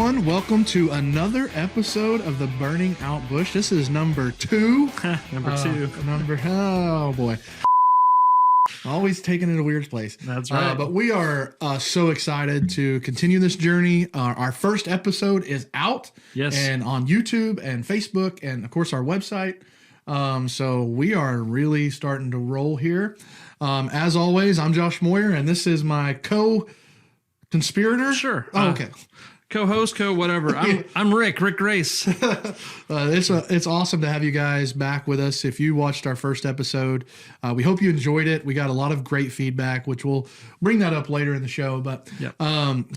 everyone. Welcome to another episode of the Burning Out Bush. This is number 2. Oh boy. Always taking it a weird place. That's right. But we are so excited to continue this journey. Our first episode is out. Yes. And on YouTube and Facebook and, of course, our website. So we are really starting to roll here. As always, I'm Josh Moyer, and this is my co-conspirator. Sure. Oh, okay. Co-host, whatever. I'm Rick Grace. It's awesome to have you guys back with us. If you watched our first episode, we hope you enjoyed it. We got a lot of great feedback, which we'll bring that up later in the show. But Yep.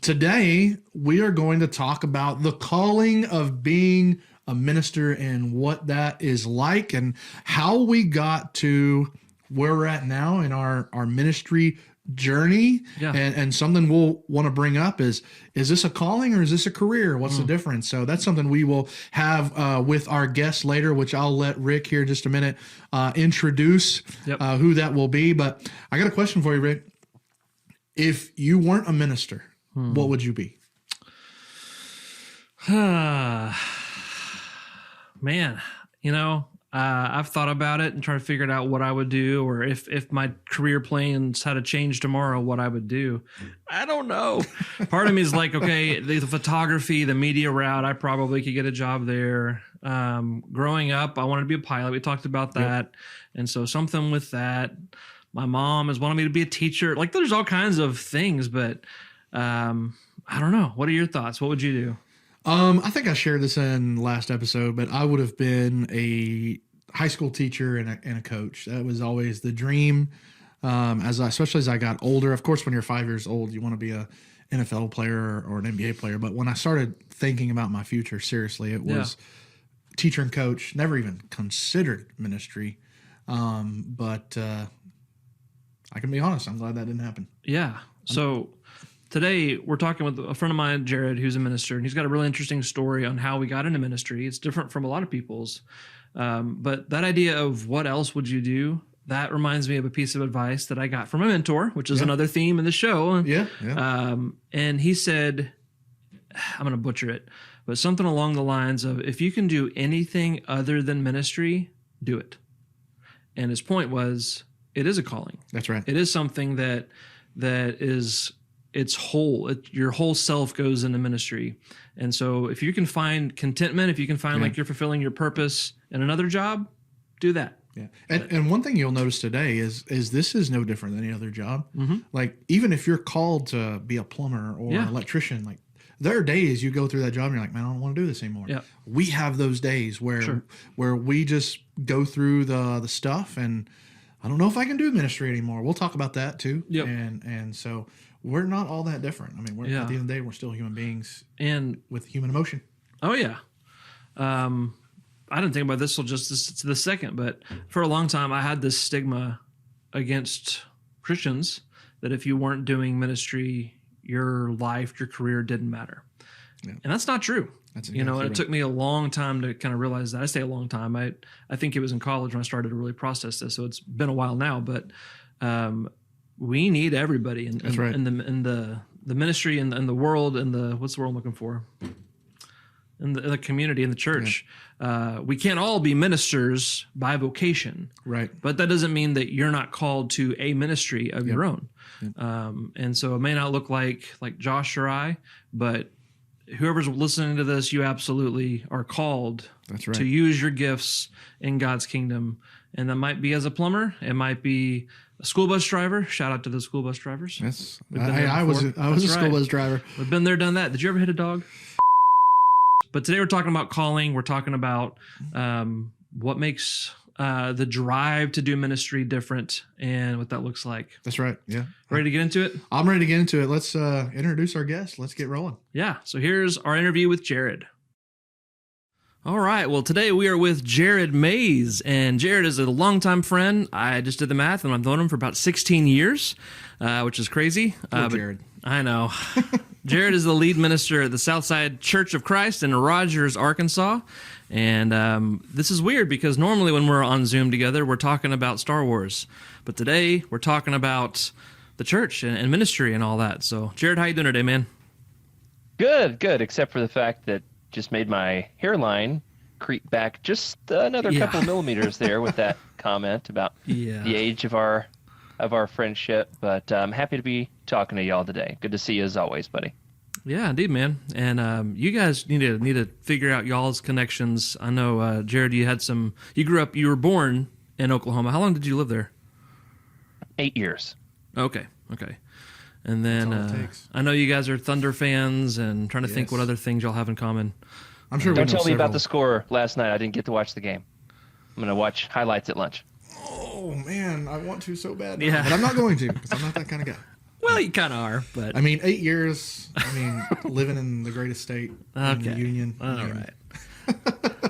Today we are going to talk about the calling of being a minister and what that is like and how we got to where we're at now in our ministry journey. Yeah. And something we'll want to bring up is this a calling or is this a career? What's the difference? So that's something we will have with our guests later, which I'll let Rick here in just a minute introduce who that will be. But I got a question for you, Rick. If you weren't a minister, what would you be? Man, I've thought about it and tried to figure out what I would do, or if my career plans had to change tomorrow, what I would do. I don't know. Part of me is like, okay, the photography, the media route, I probably could get a job there. Growing up, I wanted to be a pilot. We talked about that. Yep. And so something with that. My mom has wanted me to be a teacher. Like there's all kinds of things, but I don't know. What are your thoughts? What would you do? I think I shared this in last episode, but I would have been a high school teacher and a coach. That was always the dream. Especially as I got older. Of course, when you're 5 years old, you want to be a NFL player or an NBA player. But when I started thinking about my future seriously, it was teacher and coach. Never even considered ministry. But I can be honest. I'm glad that didn't happen. Yeah. So today, we're talking with a friend of mine, Jared, who's a minister, and he's got a really interesting story on how we got into ministry. It's different from a lot of people's. But that idea of what else would you do, that reminds me of a piece of advice that I got from a mentor, which is another theme in the show. Yeah. And he said, I'm going to butcher it, but something along the lines of, if you can do anything other than ministry, do it. And his point was, it is a calling. That's right. It is something that is... your whole self goes into ministry. And so if you can find contentment, if you can find like you're fulfilling your purpose in another job, do that. Yeah. And one thing you'll notice today is this is no different than any other job. Mm-hmm. Like even if you're called to be a plumber or an electrician, like there are days you go through that job and you're like, man, I don't want to do this anymore. Yeah. We have those days where we just go through the stuff and I don't know if I can do ministry anymore. We'll talk about that too. Yep. And so we're not all that different. I mean, at the end of the day, we're still human beings and with human emotion. Oh yeah. I didn't think about this till just the second, but for a long time I had this stigma against Christians that if you weren't doing ministry, your life, your career didn't matter. Yeah. And that's not true. That's exactly it took me a long time to kind of realize that. I say a long time. I think it was in college when I started to really process this. So it's been a while now, but we need everybody in the ministry and the world and what's the word I'm looking for? In the community, in the church. Yeah. We can't all be ministers by vocation. Right. But that doesn't mean that you're not called to a ministry of your own. Yep. And so it may not look like Josh or I, but whoever's listening to this, you absolutely are called to use your gifts in God's kingdom. And that might be as a plumber. It might be a school bus driver. Shout out to the school bus drivers. Yes. I was a school bus driver. We've been there, done that. Did you ever hit a dog? But today we're talking about calling. We're talking about what makes the drive to do ministry different and what that looks like. That's right. Yeah. Ready to get into it? I'm ready to get into it. Let's introduce our guest. Let's get rolling. Yeah. So here's our interview with Jared. All right. Well, today we are with Jared Mays, and Jared is a longtime friend. I just did the math, and I've known him for about 16 years, which is crazy. Jared. I know. Jared is the lead minister at the Southside Church of Christ in Rogers, Arkansas. And this is weird because normally when we're on Zoom together, we're talking about Star Wars. But today we're talking about the church and ministry and all that. So, Jared, how you doing today, man? Good, good. Except for the fact that just made my hairline creep back just another couple millimeters there with that comment about the age of our friendship. But I'm happy to be talking to y'all today. Good to see you as always, buddy. Yeah, indeed, man. And you guys need to figure out y'all's connections. I know, Jared, you were born in Oklahoma. How long did you live there? 8 years. Okay. And then I know you guys are Thunder fans, and trying to think what other things y'all have in common. I'm sure. Don't tell me about the score last night. I didn't get to watch the game. I'm going to watch highlights at lunch. Oh man, I want to so bad. Yeah, but I'm not going to because I'm not that kind of guy. Well, you kind of are, but I mean, 8 years. I mean, living in the greatest state in the union. All right.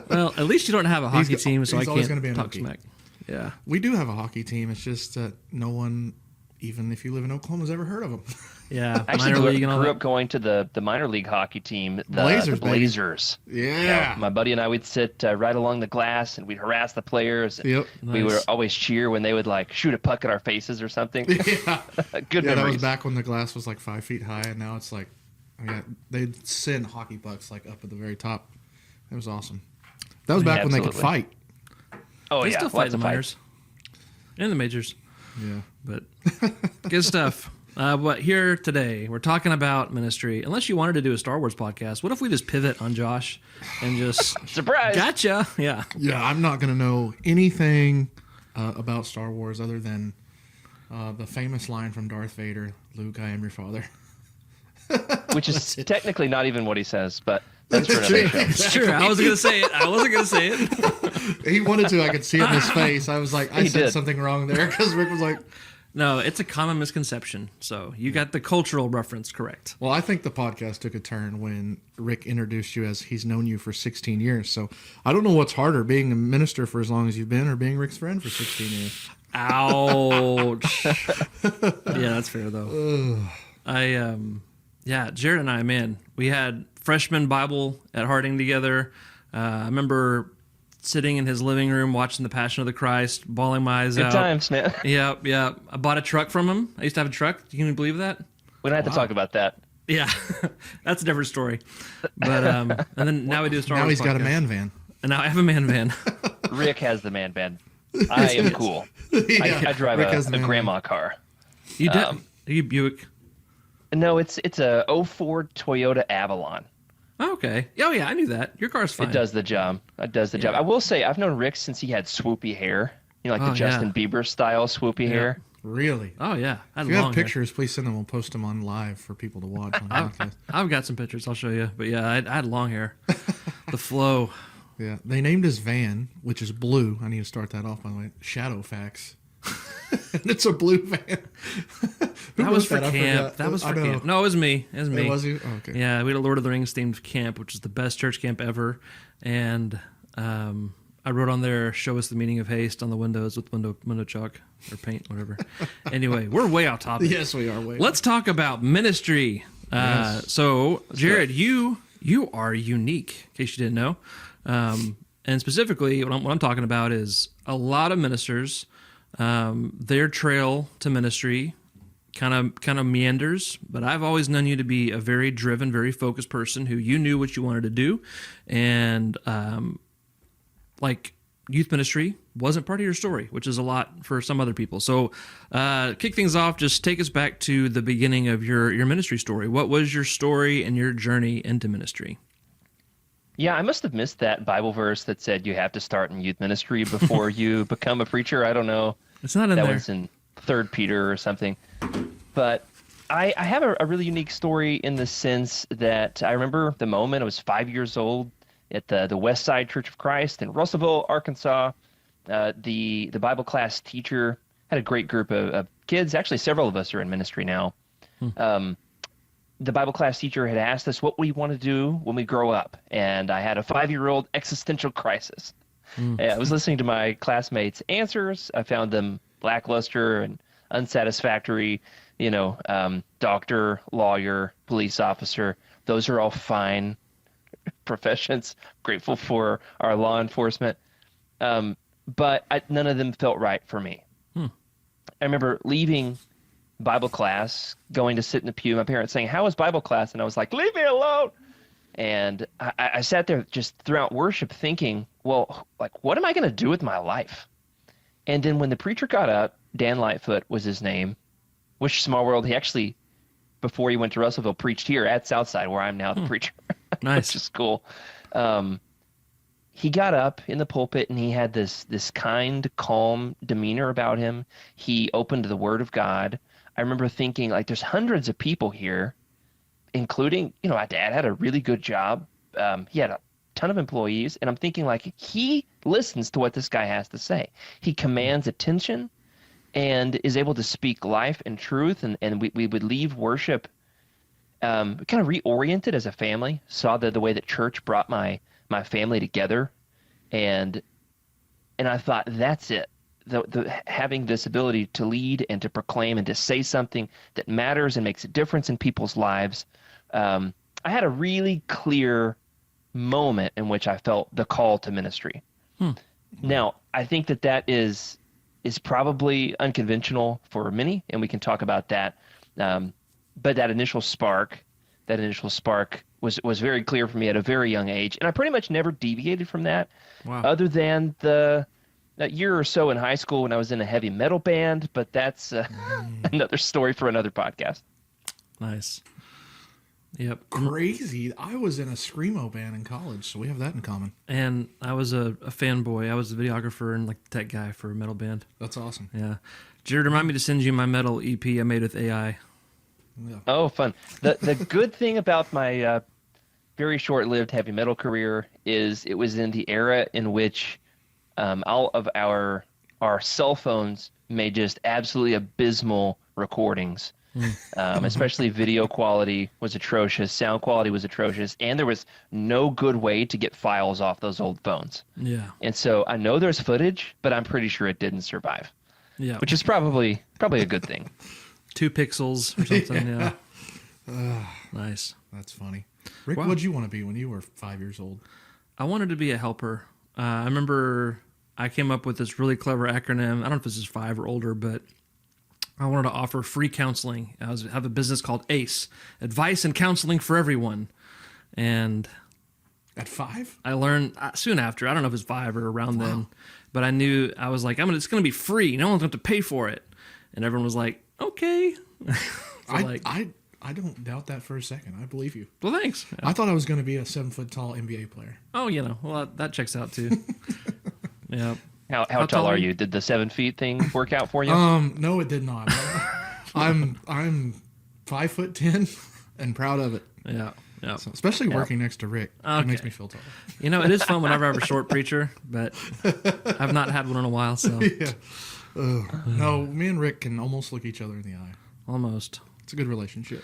Well, at least you don't have a hockey team, so I can't talk smack. Yeah, we do have a hockey team. It's just that no one, even if you live in Oklahoma, has ever heard of them. Yeah, actually grew up going to the minor league hockey team, the Blazers. Yeah, my buddy and I would sit right along the glass and we'd harass the players. And we would always cheer when they would like shoot a puck at our faces or something. Yeah, good memories. That was back when the glass was like 5 feet high, and now it's like, they'd send hockey pucks like up at the very top. It was awesome. That was back when they could fight. Oh they yeah, still fight in the minors and the majors. Yeah, but good stuff. But here today, we're talking about ministry. Unless you wanted to do a Star Wars podcast, what if we just pivot on Josh and just surprise? Gotcha. Yeah. Yeah, I'm not going to know anything about Star Wars other than the famous line from Darth Vader, "Luke, I am your father." Which is technically not even what he says, but that's for another show. It's true. I wasn't going to say it. I wasn't going to say it. He wanted to. I could see it in his face. I was like, I said something wrong there because Rick was like, no, it's a common misconception. So you got the cultural reference correct. Well, I think the podcast took a turn when Rick introduced you as he's known you for 16 years. So I don't know what's harder, being a minister for as long as you've been or being Rick's friend for 16 years. Ouch. Yeah, that's fair though. Jared and I, man, we had freshman Bible at Harding together. I remember sitting in his living room watching The Passion of the Christ, bawling my eyes out. Good times, man. Yeah. I bought a truck from him. I used to have a truck. Can you believe that? We don't have to talk about that. Yeah, that's a different story. But and then now we do a Star Wars. Now he's got a man van. And now I have a man van. Rick has the man van. I am cool. Yeah, I drive a grandma car. You did? Are you Buick? No, it's a 04 Toyota Avalon. Oh, okay. Oh, yeah, I knew that. Your car's fine. It does the job. Job. I will say, I've known Rick since he had swoopy hair. You know, like the Justin Bieber style swoopy hair. Really? Oh, yeah. If you have pictures, please send them. We'll post them on live for people to watch. I've got some pictures. I'll show you. But yeah, I had long hair. The flow. Yeah. They named his van, which is blue. I need to start that off, by the way. Shadowfax. And it's a blue van. That was for camp. That was for camp. No, it was me. It was me. Was you? Oh, okay. Yeah, we had a Lord of the Rings themed camp, which is the best church camp ever. And I wrote on there, "Show us the meaning of haste" on the windows with window chalk or paint, whatever. Anyway, we're way off topic. Yes, we are. Let's talk about ministry. Yes. So, Jared, you are unique, in case you didn't know. And specifically, what I'm talking about is a lot of ministers. Their trail to ministry kind of meanders, but I've always known you to be a very driven, very focused person who you knew what you wanted to do, and like youth ministry wasn't part of your story, which is a lot for some other people. So kick things off, just take us back to the beginning of your ministry story. What was your story and your journey into ministry? Yeah, I must have missed that Bible verse that said you have to start in youth ministry before you become a preacher. I don't know. It's not in there. That was in 3 Peter or something. But I have a really unique story in the sense that I remember the moment I was 5 years old at the Southside Church of Christ in Russellville, Arkansas. The Bible class teacher had a great group of kids. Actually, several of us are in ministry now. The Bible class teacher had asked us what we want to do when we grow up, and I had a 5-year-old existential crisis. I was listening to my classmates' answers. I found them lackluster and unsatisfactory. You know, doctor, lawyer, police officer, those are all fine professions. Grateful for our law enforcement. But none of them felt right for me. I remember leaving Bible class, going to sit in the pew. My parents saying, "How was Bible class?" And I was like, "Leave me alone." And I sat there just throughout worship thinking, well, like, what am I going to do with my life? And then when the preacher got up, Dan Lightfoot was his name, which small world, he actually, before he went to Russellville, preached here at Southside, where I'm now the preacher, Nice. which is cool. He got up in the pulpit and he had this kind, calm demeanor about him. He opened the Word of God. I remember thinking, like, there's hundreds of people here, including, my dad had a really good job. He had a ton of employees. And I'm thinking, like, he listens to what this guy has to say. He commands attention and is able to speak life and truth. And we would leave worship kind of reoriented as a family, saw the way that church brought my family together. And I thought, that's it. Having this ability to lead and to proclaim and to say something that matters and makes a difference in people's lives. I had a really clear moment in which I felt the call to ministry. Now, I think that is probably unconventional for many, and we can talk about that. But that initial spark was very clear for me at a very young age, and I pretty much never deviated from that. Wow. Other than that year or so in high school when I was in a heavy metal band, but that's another story for another podcast. Nice. Yep. Crazy. I was in a screamo band in college, so we have that in common. And I was a fanboy. I was the videographer and like the tech guy for a metal band. That's awesome. Yeah. Jared, remind me to send you my metal EP I made with AI. Yeah. Oh, fun. The good thing about my very short-lived heavy metal career is it was in the era in which all of our cell phones made just absolutely abysmal recordings. Especially video quality was atrocious, sound quality was atrocious, and there was no good way to get files off those old phones. Yeah. And so I know there's footage, but I'm pretty sure it didn't survive. Yeah. Which is probably a good thing. 2 pixels or something. Yeah. Nice. That's funny. Rick, Wow. what'd you want to be when you were 5 years old? I wanted to be a helper. I remember I came up with this really clever acronym. I don't know if this is 5 or older, but I wanted to offer free counseling. I have a business called ACE, Advice and Counseling for Everyone. And At 5? I learned soon after, I don't know if it was 5 or around then, but I knew, I was like, it's going to be free. No one's going to have to pay for it. And everyone was like, okay. I don't doubt that for a second. I believe you. Well, thanks. I thought I was going to be a 7-foot tall NBA player. Oh, well, that checks out too. Yeah. How tall are you? Did the 7 feet thing work out for you? No, it did not. I'm 5'10" and proud of it. Yeah. Yeah. So, especially working next to Rick. Okay. It makes me feel tall. It is fun whenever I have a short preacher, but I've not had one in a while, so Yeah. No, me and Rick can almost look each other in the eye. almost. It's a good relationship.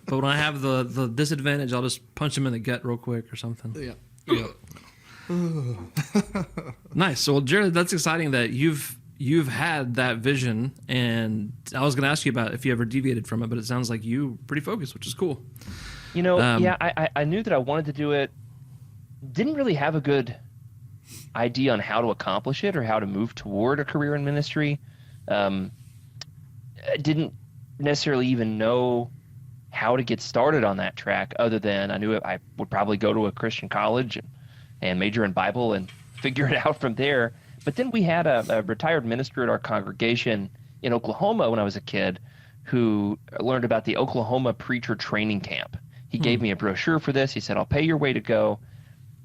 But when I have the disadvantage, I'll just punch him in the gut real quick or something. Yeah. Yeah. Nice. So, well, Jared, that's exciting that you've had that vision, and I was going to ask you about if you ever deviated from it, but it sounds like you pretty focused, which is cool. I knew that I wanted to do it. Didn't really have a good idea on how to accomplish it or how to move toward a career in ministry. I didn't necessarily even know how to get started on that track, other than I knew I would probably go to a Christian college and major in Bible and figure it out from there. But then we had a retired minister at our congregation in Oklahoma when I was a kid who learned about the Oklahoma Preacher Training Camp. He gave me a brochure for this. He said, I'll pay your way to go.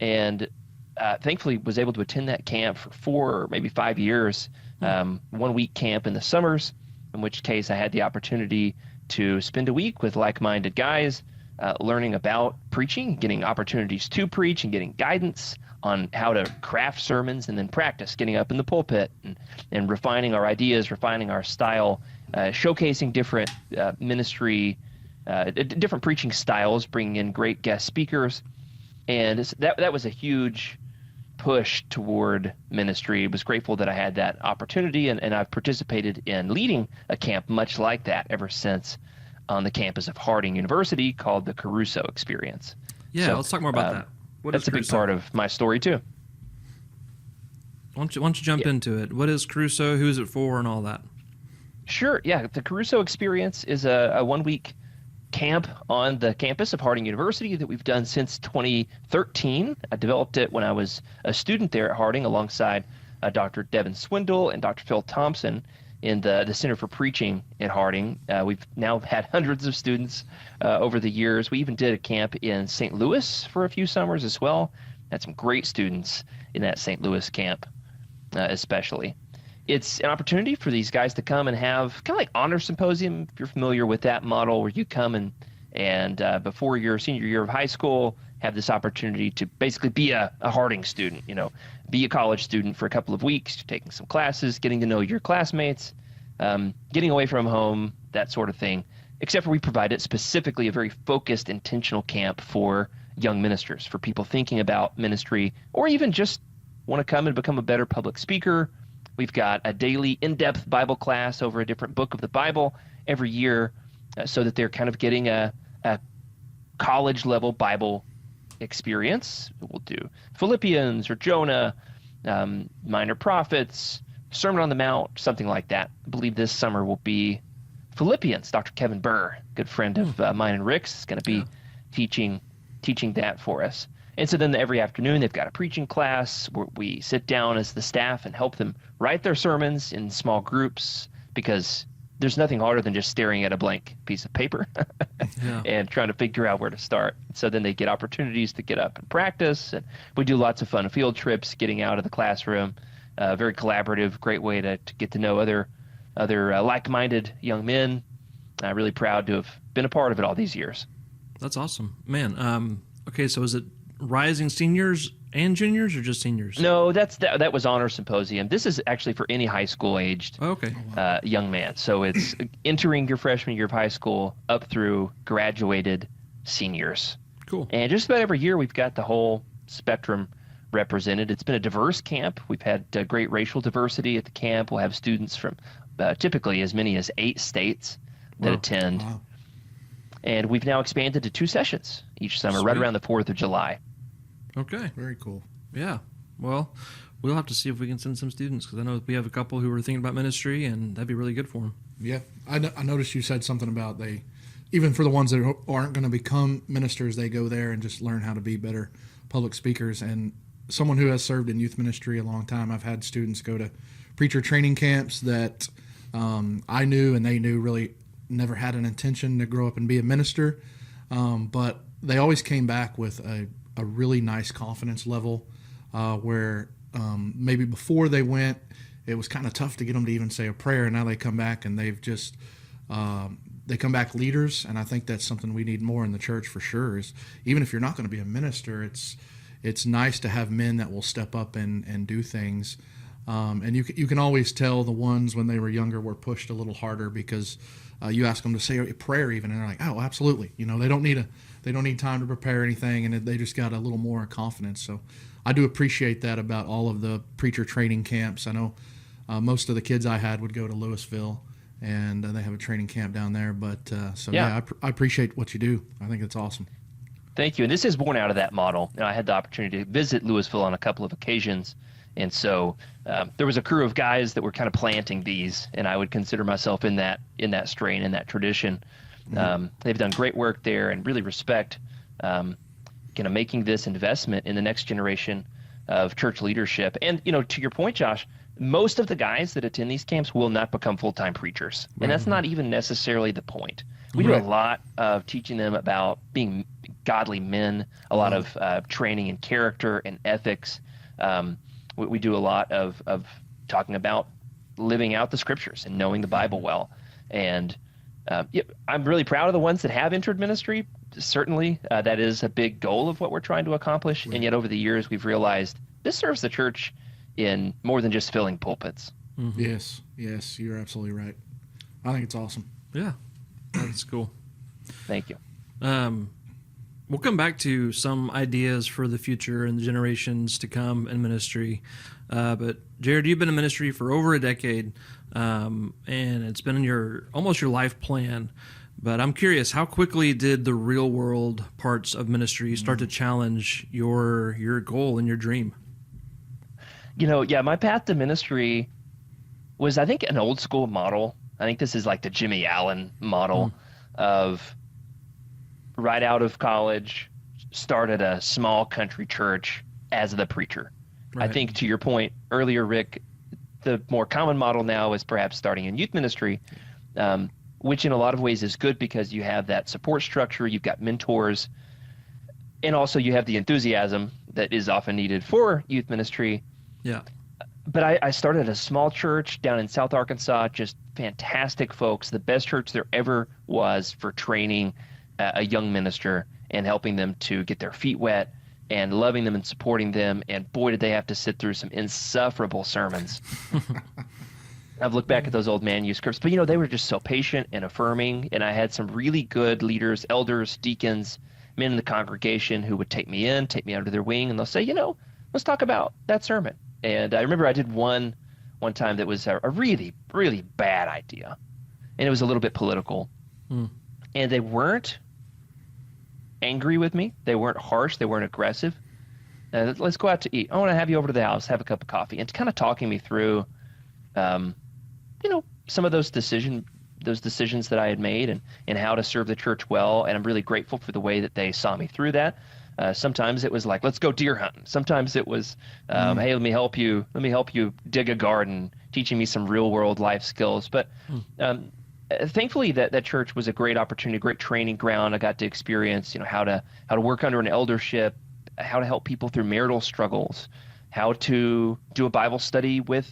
And thankfully was able to attend that camp for 4 or maybe 5 years, 1 week camp in the summers, in which case I had the opportunity to spend a week with like-minded guys, learning about preaching, getting opportunities to preach and getting guidance on how to craft sermons, and then practice getting up in the pulpit and refining our ideas, refining our style, showcasing different ministry, different preaching styles, bringing in great guest speakers. And that was a huge push toward ministry. I was grateful that I had that opportunity, and I've participated in leading a camp much like that ever since on the campus of Harding University, called the Caruso Experience. Yeah, So, let's talk more about that. What That's is a big Crusoe? part of my story too. Why don't you jump into it? What is Crusoe? Who is it for, and all that? Sure. Yeah. The Caruso Experience is a 1 week camp on the campus of Harding University that we've done since 2013. I developed it when I was a student there at Harding alongside Dr. Devin Swindle and Dr. Phil Thompson in the Center for Preaching at Harding. We've now had hundreds of students over the years. We even did a camp in St. Louis for a few summers as well. Had some great students in that St. Louis camp, especially. It's an opportunity for these guys to come and have kind of like honor symposium, if you're familiar with that model, where you come and before your senior year of high school, have this opportunity to basically be a Harding student, be a college student for a couple of weeks, taking some classes, getting to know your classmates, getting away from home, that sort of thing. Except for we provided specifically a very focused, intentional camp for young ministers, for people thinking about ministry, or even just want to come and become a better public speaker. We've got a daily in-depth Bible class over a different book of the Bible every year so that they're kind of getting a college-level Bible experience. We'll do Philippians or Jonah, Minor Prophets, Sermon on the Mount, something like that. I believe this summer will be Philippians. Dr. Kevin Burr, good friend of mine and Rick's, is going to be teaching that for us. And so then every afternoon they've got a preaching class where we sit down as the staff and help them write their sermons in small groups, because there's nothing harder than just staring at a blank piece of paper and trying to figure out where to start. So then they get opportunities to get up and practice. And we do lots of fun field trips, getting out of the classroom. Very collaborative, great way to get to know other like-minded young men. I'm really proud to have been a part of it all these years. That's awesome, man. Okay, so is it rising seniors and juniors, or just seniors? No, that was honor symposium. This is actually for any high school aged young man. So it's entering your freshman year of high school up through graduated seniors. Cool. And just about every year we've got the whole spectrum represented. It's been a diverse camp. We've had great racial diversity at the camp. We'll have students from typically as many as 8 states that attend. Wow. And we've now expanded to 2 sessions each summer, right around the 4th of July. Okay. Very cool. Yeah. Well, we'll have to see if we can send some students, because I know we have a couple who are thinking about ministry, and that'd be really good for them. Yeah. I noticed you said something about even for the ones that aren't going to become ministers, they go there and just learn how to be better public speakers. And someone who has served in youth ministry a long time, I've had students go to preacher training camps that I knew and they knew really never had an intention to grow up and be a minister, but they always came back with a really nice confidence level where maybe before they went, it was kind of tough to get them to even say a prayer, and now they come back and they've just they come back leaders. And I think that's something we need more in the church for sure, is even if you're not going to be a minister, it's nice to have men that will step up and do things. And you can always tell the ones when they were younger were pushed a little harder, because you ask them to say a prayer even, and they're like, "Oh, absolutely." They don't need time to prepare anything, and they just got a little more confidence. So I do appreciate that about all of the preacher training camps. I know most of the kids I had would go to Louisville, and they have a training camp down there. But I appreciate what you do. I think it's awesome. Thank you. And this is born out of that model. I had the opportunity to visit Louisville on a couple of occasions. And so there was a crew of guys that were kind of planting these, and I would consider myself in that strain, in that tradition. Mm-hmm. They've done great work there, and really respect making this investment in the next generation of church leadership. And, to your point, Josh, most of the guys that attend these camps will not become full-time preachers. Right. And that's not even necessarily the point. We do a lot of teaching them about being godly men, a lot of training in character and ethics. We do a lot of talking about living out the scriptures and knowing the Bible well. And I'm really proud of the ones that have entered ministry. Certainly, that is a big goal of what we're trying to accomplish. Right. And yet over the years, we've realized this serves the church in more than just filling pulpits. Mm-hmm. Yes, you're absolutely right. I think it's awesome. Yeah, that's cool. Thank you. We'll come back to some ideas for the future and the generations to come in ministry. But Jared, you've been in ministry for over a decade, and it's been almost your life plan. But I'm curious, how quickly did the real world parts of ministry start to challenge your goal and your dream? My path to ministry was, I think, an old school model. I think this is like the Jimmy Allen model of right out of college, started a small country church as the preacher. Right. I think to your point earlier, Rick, the more common model now is perhaps starting in youth ministry, which in a lot of ways is good because you have that support structure, you've got mentors, and also you have the enthusiasm that is often needed for youth ministry. Yeah. But I started a small church down in South Arkansas, just fantastic folks, the best church there ever was for training a young minister and helping them to get their feet wet and loving them and supporting them. And boy, did they have to sit through some insufferable sermons. I've looked back at those old manuscripts, but they were just so patient and affirming. And I had some really good leaders, elders, deacons, men in the congregation who would take me under their wing, and they'll say, let's talk about that sermon. And I remember I did one time that was a really, really bad idea, and it was a little bit political. And they weren't angry with me. They weren't harsh. They weren't aggressive. Let's go out to eat. I want to have you over to the house, have a cup of coffee, and kind of talking me through, some of those decisions that I had made and how to serve the church well. And I'm really grateful for the way that they saw me through that. Sometimes it was like, let's go deer hunting. Sometimes it was, hey, let me help you dig a garden, teaching me some real world life skills. But thankfully that church was a great opportunity, great training ground. I got to experience, how to work under an eldership, how to help people through marital struggles, how to do a Bible study with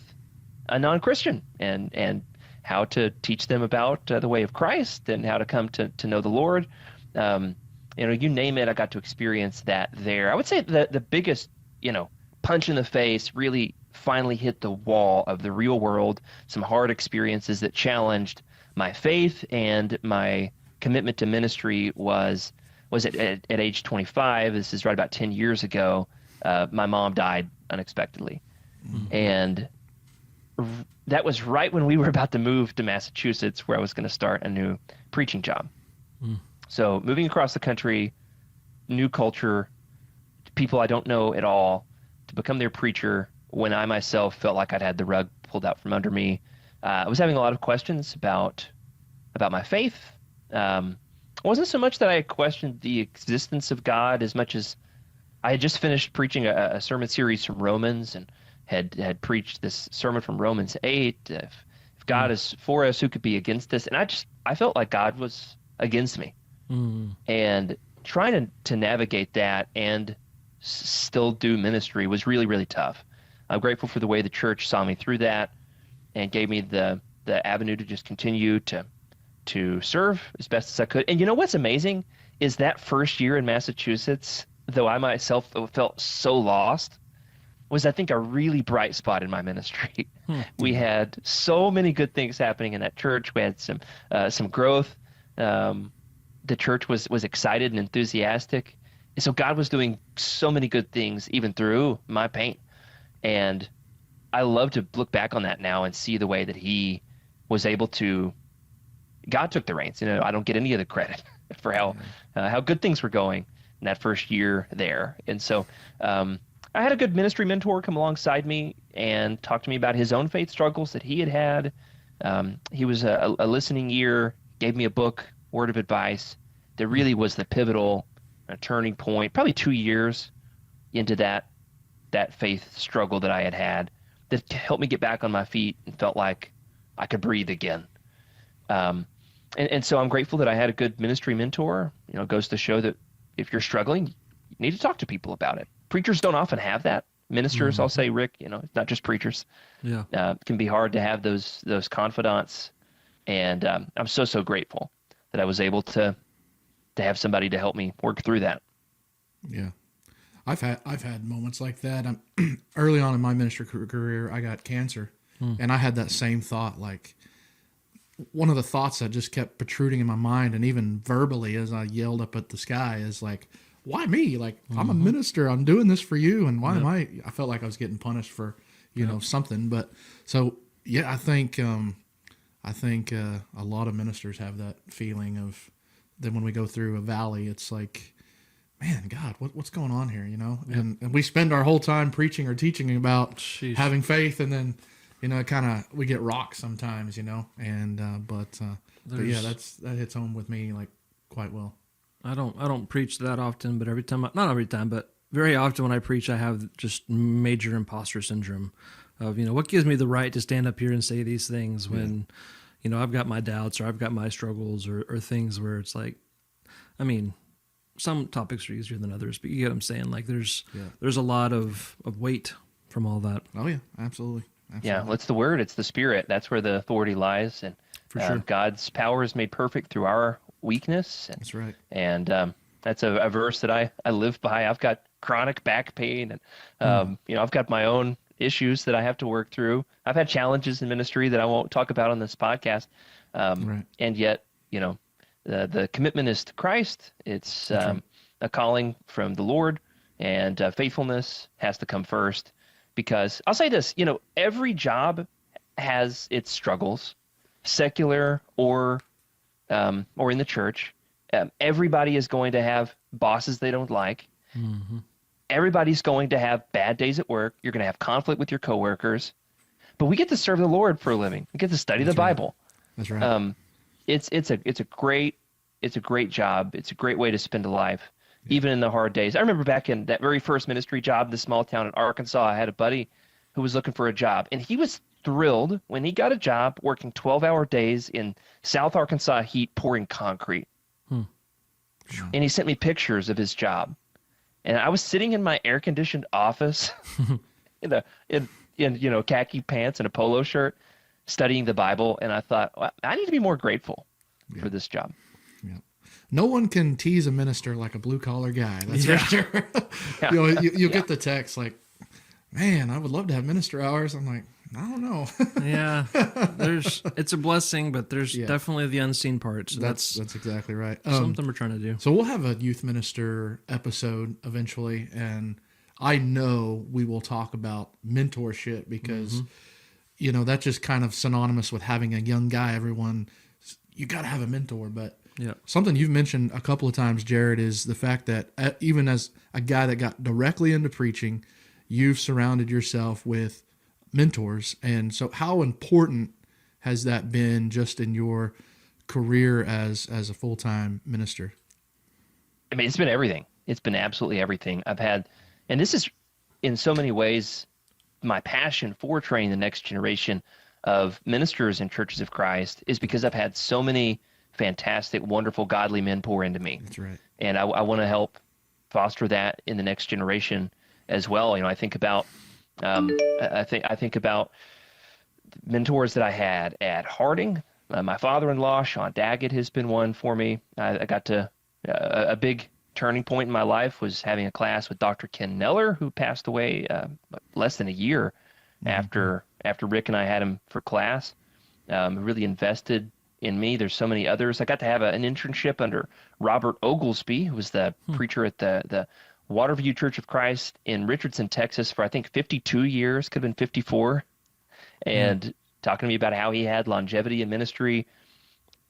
a non-Christian, and how to teach them about the way of Christ and how to come to know the Lord. You name it, I got to experience that there. I would say the biggest, punch in the face really finally hit the wall of the real world, some hard experiences that challenged my faith and my commitment to ministry was at age 25. This is right about 10 years ago. My mom died unexpectedly. And that was right when we were about to move to Massachusetts, where I was going to start a new preaching job. So moving across the country, new culture, people I don't know at all, to become their preacher when I myself felt like I'd had the rug pulled out from under me. I was having a lot of questions about my faith. It wasn't so much that I questioned the existence of God as much as I had just finished preaching a sermon series from Romans and had preached this sermon from Romans 8. If God is for us, who could be against us? And I felt like God was against me. And trying to navigate that and still do ministry was really, really tough. I'm grateful for the way the church saw me through that and gave me the avenue to just continue to serve as best as I could. And what's amazing is that first year in Massachusetts, though I myself felt so lost, was I think a really bright spot in my ministry. We had so many good things happening in that church. We had some growth. The church was excited and enthusiastic. And so God was doing so many good things even through my pain. And I love to look back on that now and see the way that he was able to – God took the reins. I don't get any of the credit for how good things were going in that first year there. And so I had a good ministry mentor come alongside me and talk to me about his own faith struggles that he had. He was a listening ear, gave me a book, word of advice that really was the pivotal turning point, probably 2 years into that faith struggle that I had that helped me get back on my feet and felt like I could breathe again. And so I'm grateful that I had a good ministry mentor. It goes to show that if you're struggling, you need to talk to people about it. Preachers don't often have that. Ministers, I'll say, Rick, it's not just preachers. Yeah. It can be hard to have those confidants. And I'm so grateful that I was able to have somebody to help me work through that. Yeah. I've had moments like that. Early on in my ministry career, I got cancer, and I had that same thought. Like, one of the thoughts that just kept protruding in my mind, and even verbally as I yelled up at the sky, is like, why me? Like, I'm a minister. I'm doing this for you, and why am I? I felt like I was getting punished for, something. But so, yeah, I think a lot of ministers have that feeling of then when we go through a valley, it's like, man, God, what's going on here? And we spend our whole time preaching or teaching about having faith, and then we get rocked sometimes, and but yeah, that hits home with me like quite well. I don't preach that often, but not every time, but very often when I preach, I have just major imposter syndrome of, what gives me the right to stand up here and say these things when, I've got my doubts or I've got my struggles or things where it's like, I mean, some topics are easier than others, but you get what I'm saying? Like there's a lot of weight from all that. Oh yeah, absolutely. Yeah, well, it's the word, it's the spirit. That's where the authority lies. And for sure, God's power is made perfect through our weakness. That's right. And that's a verse that I live by. I've got chronic back pain, and I've got my own issues that I have to work through. I've had challenges in ministry that I won't talk about on this podcast. Right. And yet, the commitment is to Christ. It's a calling from the Lord, and faithfulness has to come first. Because I'll say this, every job has its struggles, secular or in the church. Everybody is going to have bosses they don't like. Mm-hmm. Everybody's going to have bad days at work. You're going to have conflict with your coworkers. But we get to serve the Lord for a living. We get to study the Bible. That's right. It's a great job. It's a great way to spend a life, even in the hard days. I remember back in that very first ministry job in the small town in Arkansas, I had a buddy who was looking for a job, and he was thrilled when he got a job working 12-hour days in South Arkansas heat pouring concrete. And he sent me pictures of his job. And I was sitting in my air-conditioned office in khaki pants and a polo shirt studying the Bible, and I thought, well, I need to be more grateful for this job. Yeah. No one can tease a minister like a blue-collar guy. That's for sure. You'll get the text like, man, I would love to have minister hours. I'm like, I don't know. Yeah, it's a blessing, but there's definitely the unseen parts. So that's exactly right. Something we're trying to do. So we'll have a youth minister episode eventually, and I know we will talk about mentorship because, that's just kind of synonymous with having a young guy. You got to have a mentor, but something you've mentioned a couple of times, Jared, is the fact that even as a guy that got directly into preaching, you've surrounded yourself with mentors. And so how important has that been just in your career as a full-time minister? I mean, it's been everything. It's been absolutely everything. I've had, and this is in so many ways my passion for training the next generation of ministers in churches of Christ is because I've had so many fantastic, wonderful, godly men pour into me. That's right. And I want to help foster that in the next generation as well. I think about I think about mentors that I had at Harding. My father-in-law, Sean Daggett, has been one for me. I got to a big turning point in my life was having a class with Dr. Ken Neller, who passed away less than a year after Rick and I had him for class. Really invested in me. There's so many others. I got to have an internship under Robert Oglesby, who was the preacher at the Waterview Church of Christ in Richardson, Texas for I think 52 years, could have been 54, and talking to me about how he had longevity in ministry.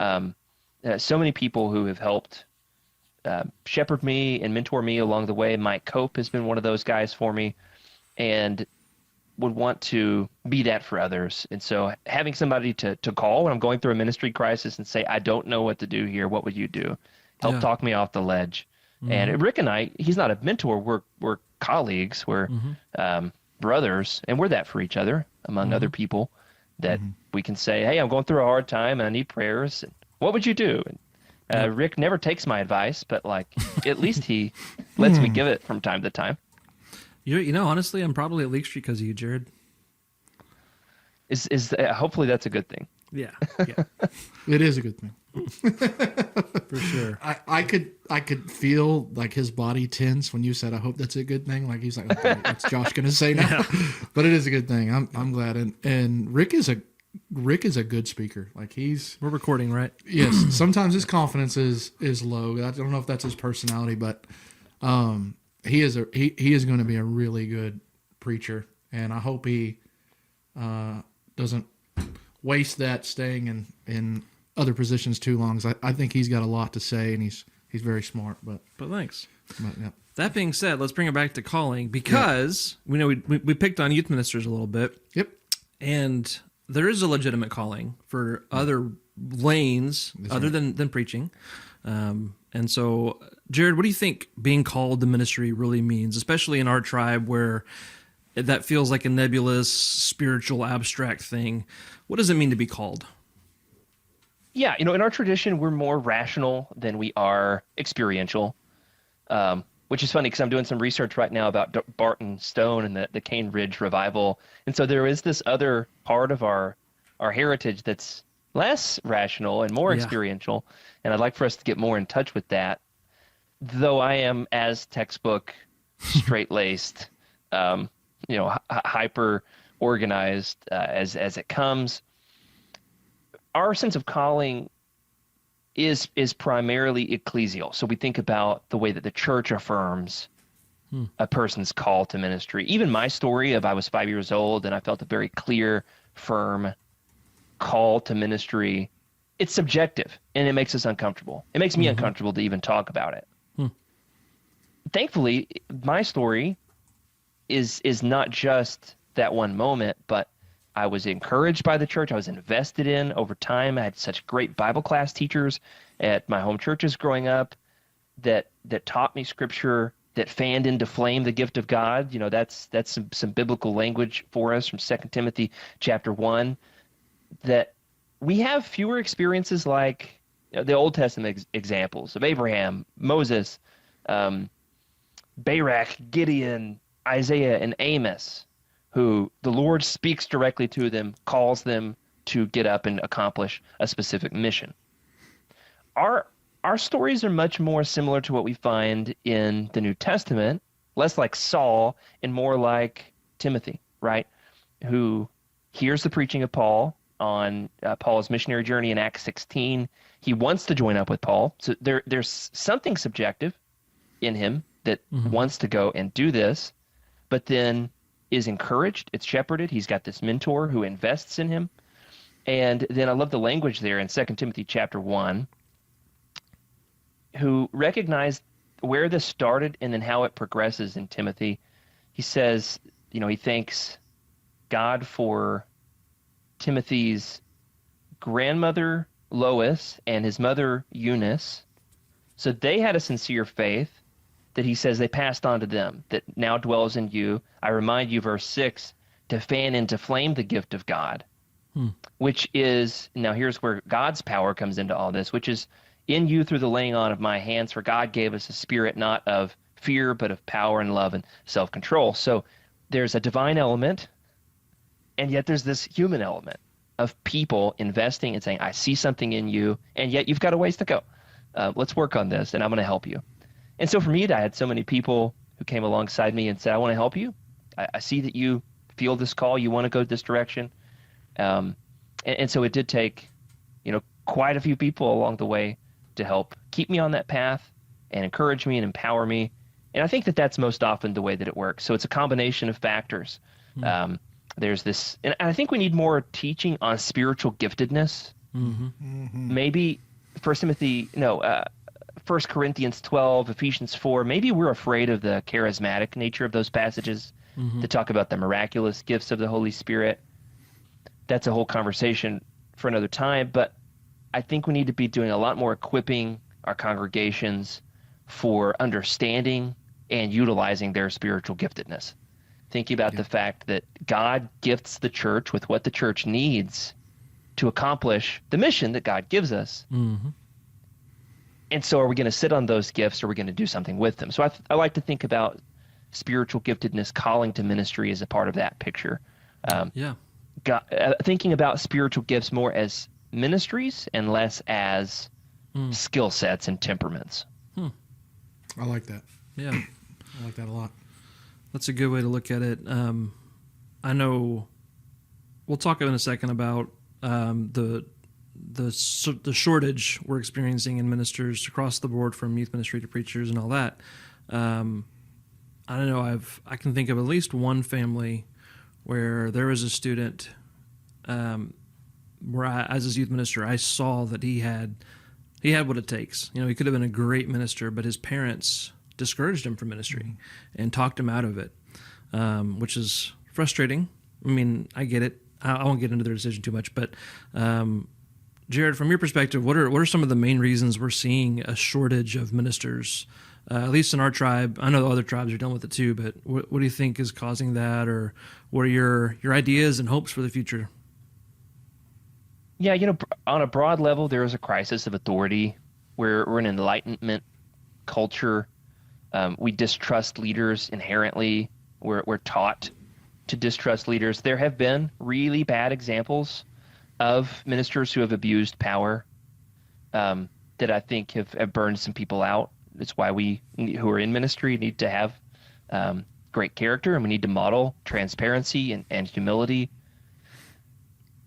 So many people who have helped shepherd me and mentor me along the way. Mike Cope has been one of those guys for me, and would want to be that for others. And so having somebody to call when I'm going through a ministry crisis and say, I don't know what to do here, what would you do? Help talk me off the ledge. And Rick and I, he's not a mentor. We're colleagues. We're brothers, and we're that for each other, among other people, that we can say, hey, I'm going through a hard time and I need prayers. And what would you do? And Rick never takes my advice, but at least he lets me give it from time to time. Honestly, I'm probably at Leak Street because of you, Jared. Hopefully that's a good thing. Yeah. It is a good thing. For sure. I could feel like his body tense when you said, I hope that's a good thing. Like he's like, okay, what's Josh going to say now? But it is a good thing. I'm glad. And Rick is a good speaker. Like we're recording, right? Yes. Sometimes his confidence is low. I don't know if that's his personality, but he is going to be a really good preacher. And I hope he doesn't waste that staying in other positions too long. I think he's got a lot to say, and he's very smart. But thanks. Yeah. That being said, let's bring it back to calling because we know we picked on youth ministers a little bit. Yep. And there is a legitimate calling for other lanes other than preaching. And so, Jared, what do you think being called to ministry really means, especially in our tribe where that feels like a nebulous, spiritual, abstract thing? What does it mean to be called? Yeah, in our tradition, we're more rational than we are experiential, which is funny because I'm doing some research right now about Barton Stone and the Cane Ridge revival. And so there is this other part of our heritage that's less rational and more experiential. And I'd like for us to get more in touch with that. Though I am as textbook, straight-laced, hyper organized as it comes, our sense of calling is primarily ecclesial. So we think about the way that the church affirms a person's call to ministry. Even my story of I was 5 years old and I felt a very clear, firm call to ministry, it's subjective and it makes us uncomfortable. It makes me uncomfortable to even talk about it. Thankfully, my story is not just that one moment, but I was encouraged by the church. I was invested in over time. I had such great Bible class teachers at my home churches growing up that taught me scripture, that fanned into flame the gift of God. That's some biblical language for us from 2 Timothy chapter 1, that we have fewer experiences like the Old Testament examples of Abraham, Moses, Barak, Gideon, Isaiah, and Amos, who the Lord speaks directly to them, calls them to get up and accomplish a specific mission. Our stories are much more similar to what we find in the New Testament, less like Saul and more like Timothy, right? Who hears the preaching of Paul on Paul's missionary journey in Acts 16. He wants to join up with Paul. So there's something subjective in him that wants to go and do this, but then is encouraged, it's shepherded. He's got this mentor who invests in him. And then I love the language there in 2 Timothy chapter 1, who recognized where this started and then how it progresses in Timothy. He says, he thanks God for Timothy's grandmother Lois and his mother Eunice. So they had a sincere faith that he says they passed on to them, that now dwells in you. I remind you, verse 6, to fan into flame the gift of God, which is, now here's where God's power comes into all this, which is in you through the laying on of my hands, for God gave us a spirit not of fear, but of power and love and self-control. So there's a divine element, and yet there's this human element of people investing and saying, I see something in you, and yet you've got a ways to go. Let's work on this, and I'm going to help you. And so for me, I had so many people who came alongside me and said, I want to help you. I see that you feel this call. You want to go this direction. And so it did take, quite a few people along the way to help keep me on that path and encourage me and empower me. And I think that that's most often the way that it works. So it's a combination of factors. There's this, and I think we need more teaching on spiritual giftedness. Maybe 1 Corinthians 12, Ephesians 4, maybe we're afraid of the charismatic nature of those passages that talk about the miraculous gifts of the Holy Spirit. That's a whole conversation for another time, but I think we need to be doing a lot more equipping our congregations for understanding and utilizing their spiritual giftedness. Thinking about the fact that God gifts the church with what the church needs to accomplish the mission that God gives us. And so are we going to sit on those gifts, or are we going to do something with them? So I like to think about spiritual giftedness, calling to ministry as a part of that picture. Thinking about spiritual gifts more as ministries and less as skill sets and temperaments. I like that. Yeah. I like that a lot. That's a good way to look at it. I know we'll talk in a second about the shortage we're experiencing in ministers across the board, from youth ministry to preachers and all that. I don't know. I can think of at least one family where there was a student where as his youth minister, I saw that he had what it takes. He could have been a great minister, but his parents discouraged him from ministry and talked him out of it, which is frustrating. I mean, I get it. I won't get into their decision too much, but Jared, from your perspective, what are some of the main reasons we're seeing a shortage of ministers? At least in our tribe. I know other tribes are dealing with it too, but what do you think is causing that, or what are your ideas and hopes for the future? Yeah, on a broad level, there is a crisis of authority. We're an enlightenment culture. We distrust leaders inherently. We're taught to distrust leaders. There have been really bad examples of ministers who have abused power that I think have burned some people out. That's why we who are in ministry need to have great character, and we need to model transparency and humility.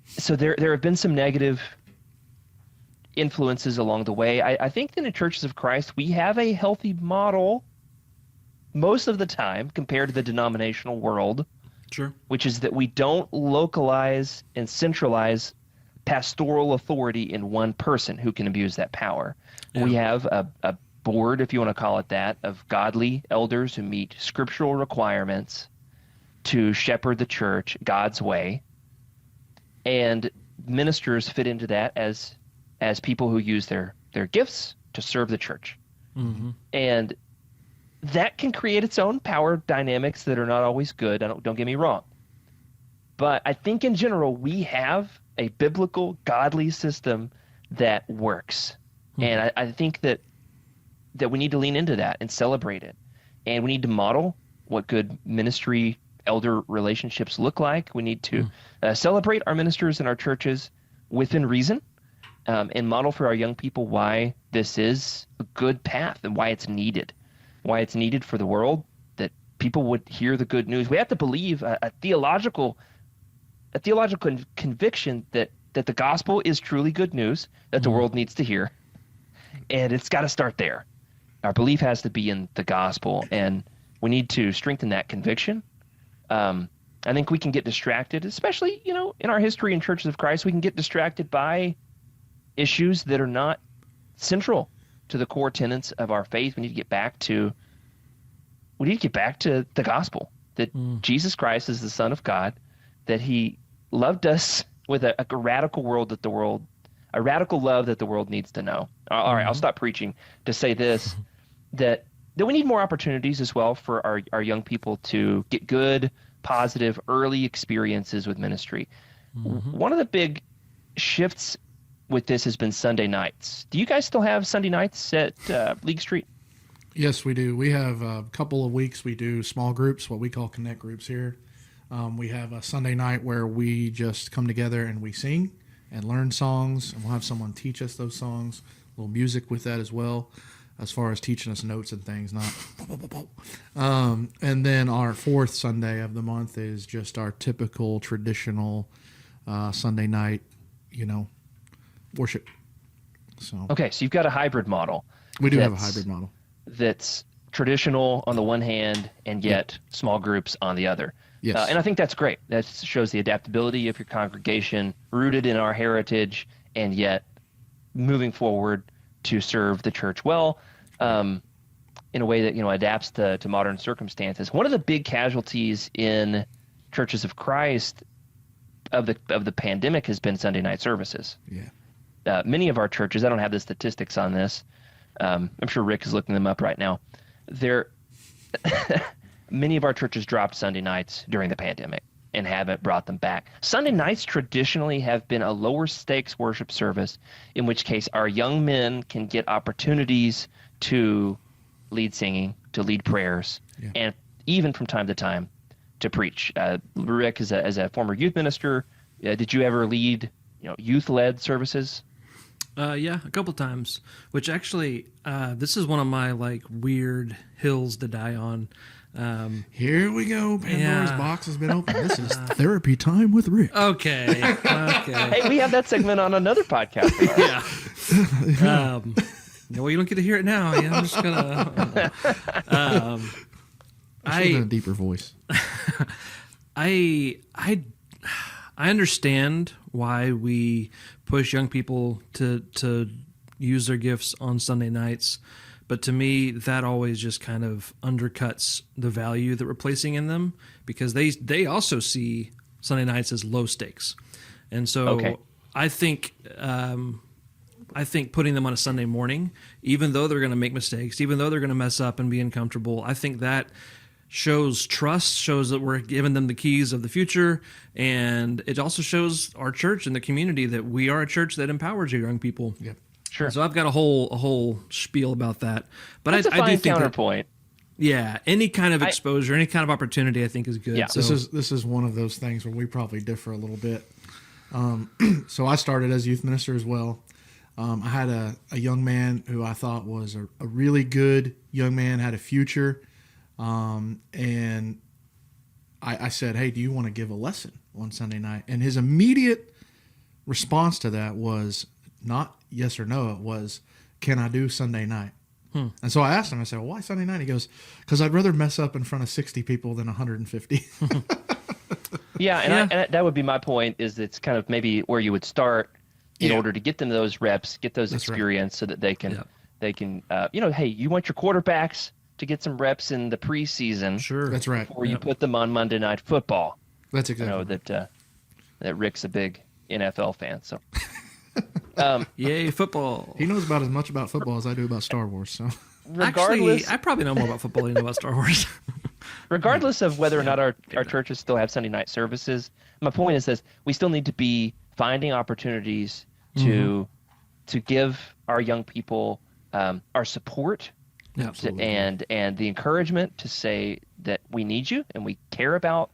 So there have been some negative influences along the way. I think that in Churches of Christ, we have a healthy model most of the time compared to the denominational world. Sure. Which is that we don't localize and centralize pastoral authority in one person who can abuse that power. Yeah. We have a board, if you want to call it that, of godly elders who meet scriptural requirements to shepherd the church God's way. And ministers fit into that as people who use their gifts to serve the church. Mm-hmm. And that can create its own power dynamics that are not always good. Don't get me wrong. But I think in general, we have a biblical, godly system that works. Mm-hmm. And I think that we need to lean into that and celebrate it. And we need to model what good ministry elder relationships look like. We need to celebrate our ministers in our churches within reason, and model for our young people why this is a good path and why it's needed for the world, that people would hear the good news. We have to believe a theological conviction that the gospel is truly good news that the world needs to hear. And it's got to start there. Our belief has to be in the gospel, and we need to strengthen that conviction. I think we can get distracted, especially, in our history in Churches of Christ, we can get distracted by issues that are not central to the core tenets of our faith. We need to get back to the gospel, that Jesus Christ is the Son of God, that he loved us with a radical love that the world needs to know. All right, I'll stop preaching to say this, that we need more opportunities as well for our young people to get good, positive, early experiences with ministry. Mm-hmm. One of the big shifts with this has been Sunday nights. Do you guys still have Sunday nights at League Street? Yes, we do. We have a couple of weeks we do small groups, what we call connect groups here. We have a Sunday night where we just come together and we sing and learn songs, and we'll have someone teach us those songs, a little music with that as well, as far as teaching us notes and things, not and then our fourth Sunday of the month is just our typical traditional Sunday night, worship. So you've got a hybrid model. We do have a hybrid model. That's traditional on the one hand and yet small groups on the other. Yes. And I think that's great. That shows the adaptability of your congregation, rooted in our heritage, and yet moving forward to serve the church well, in a way that adapts to modern circumstances. One of the big casualties in Churches of Christ of the pandemic has been Sunday night services. Yeah. Many of our churches, I don't have the statistics on this. I'm sure Rick is looking them up right now. Many of our churches dropped Sunday nights during the pandemic and haven't brought them back. Sunday nights traditionally have been a lower stakes worship service, in which case our young men can get opportunities to lead singing, to lead prayers, and even from time to time to preach. Rick, as a former youth minister, did you ever lead youth-led services? Yeah, a couple times, which actually, this is one of my weird hills to die on. Here we go. Pandora's box has been opened. This is therapy time with Rick. Okay. Hey, we have that segment on another podcast. Yeah. No, you don't get to hear it now. Yeah, I'm just gonna. I should have a deeper voice. I understand why we push young people to use their gifts on Sunday nights, but to me, that always just kind of undercuts the value that we're placing in them, because they also see Sunday nights as low stakes. And so Okay. I think putting them on a Sunday morning, even though they're going to make mistakes, even though they're going to mess up and be uncomfortable, I think that shows trust, shows that we're giving them the keys of the future, and it also shows our church and the community that we are a church that empowers your young people. Yep. Sure. So I've got a whole spiel about that, but That's a I fine do think counterpoint. any kind of exposure, any kind of opportunity, I think is good. Yeah. So, This is one of those things where we probably differ a little bit. So I started as youth minister as well. I had a young man who I thought was a really good young man, had a future. And I said, hey, do you want to give a lesson on Sunday night? And his immediate response to that was not yes or no. It was, can I do Sunday night? And so I asked him, I said, well, why Sunday night? He goes, because I'd rather mess up in front of 60 people than 150. Yeah, and that would be my point, is it's kind of maybe where you would start in order to get them those reps, get those experience so that they can, hey, you want your quarterbacks to get some reps in the preseason. sure. That's right. Before you put them on Monday Night Football. That's I exactly know right. that Rick's a big NFL fan, so. Yay, football. He knows about as much about football as I do about Star Wars. So Regardless, Actually, I probably know more about football than you know about Star Wars. regardless of whether or not our churches still have Sunday night services, my point is this: we still need to be finding opportunities to give our young people our support Absolutely. and the encouragement to say that we need you and we care about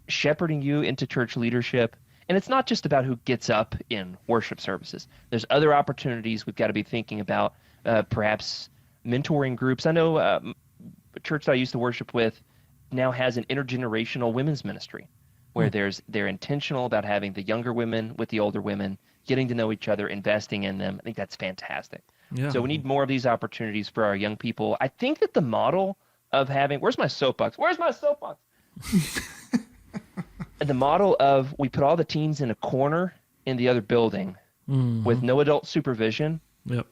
shepherding you into church leadership. And it's not just about who gets up in worship services. There's other opportunities we've got to be thinking about, perhaps mentoring groups. I know a church that I used to worship with now has an intergenerational women's ministry where they're intentional about having the younger women with the older women, getting to know each other, investing in them. I think that's fantastic. Yeah. So we need more of these opportunities for our young people. I think that the model of having – where's my soapbox? Where's my soapbox? The model of we put all the teens in a corner in the other building with no adult supervision Yep.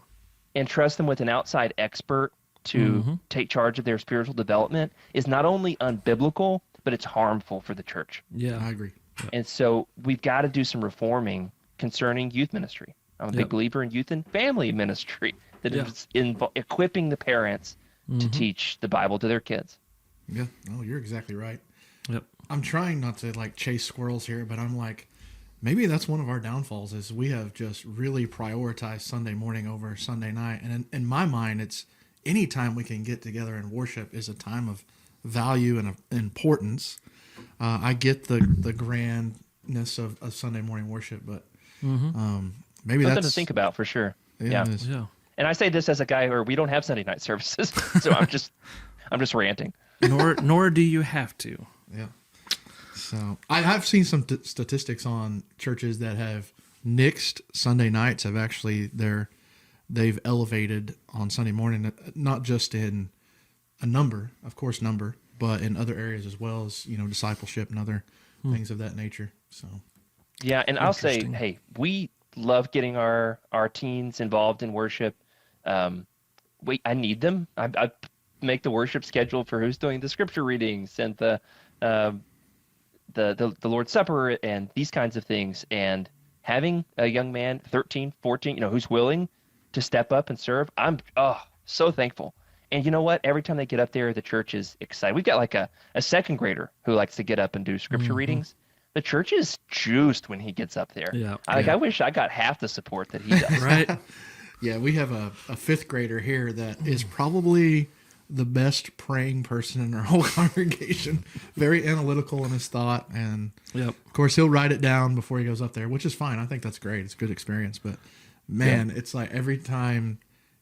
and trust them with an outside expert to take charge of their spiritual development is not only unbiblical, but it's harmful for the church. Yeah. I agree. And so we've got to do some reforming concerning youth ministry. I'm a big believer in youth and family ministry that is equipping the parents to teach the Bible to their kids. Yeah. Oh, you're exactly right. Yep. I'm trying not to like chase squirrels here, but I'm like, maybe that's one of our downfalls is we have just really prioritized Sunday morning over Sunday night. And in my mind, it's any time we can get together and worship is a time of value and of importance. I get the grandness of Sunday morning worship, but maybe Something that's to think about for sure. Yeah. it is. Yeah. And I say this as a guy where we don't have Sunday night services, so I'm just ranting. Nor do you have to. Yeah. So I have seen some statistics on churches that have nixed Sunday nights have actually they've elevated on Sunday morning, not just in a number, but in other areas as well as, discipleship and other things of that nature. So Yeah, and I'll say, hey, we love getting our teens involved in worship. I need them. I make the worship schedule for who's doing the scripture readings and the Lord's Supper and these kinds of things. And having a young man, 13, 14, who's willing to step up and serve, I'm so thankful. And you know what? Every time they get up there, the church is excited. We've got like a second grader who likes to get up and do scripture readings. The church is juiced when he gets up there. Yeah. I wish I got half the support that he does. Right. yeah, we have a fifth grader here that is probably the best praying person in our whole congregation. Very analytical in his thought. And of course he'll write it down before he goes up there, which is fine. I think that's great. It's a good experience, but man, it's like every time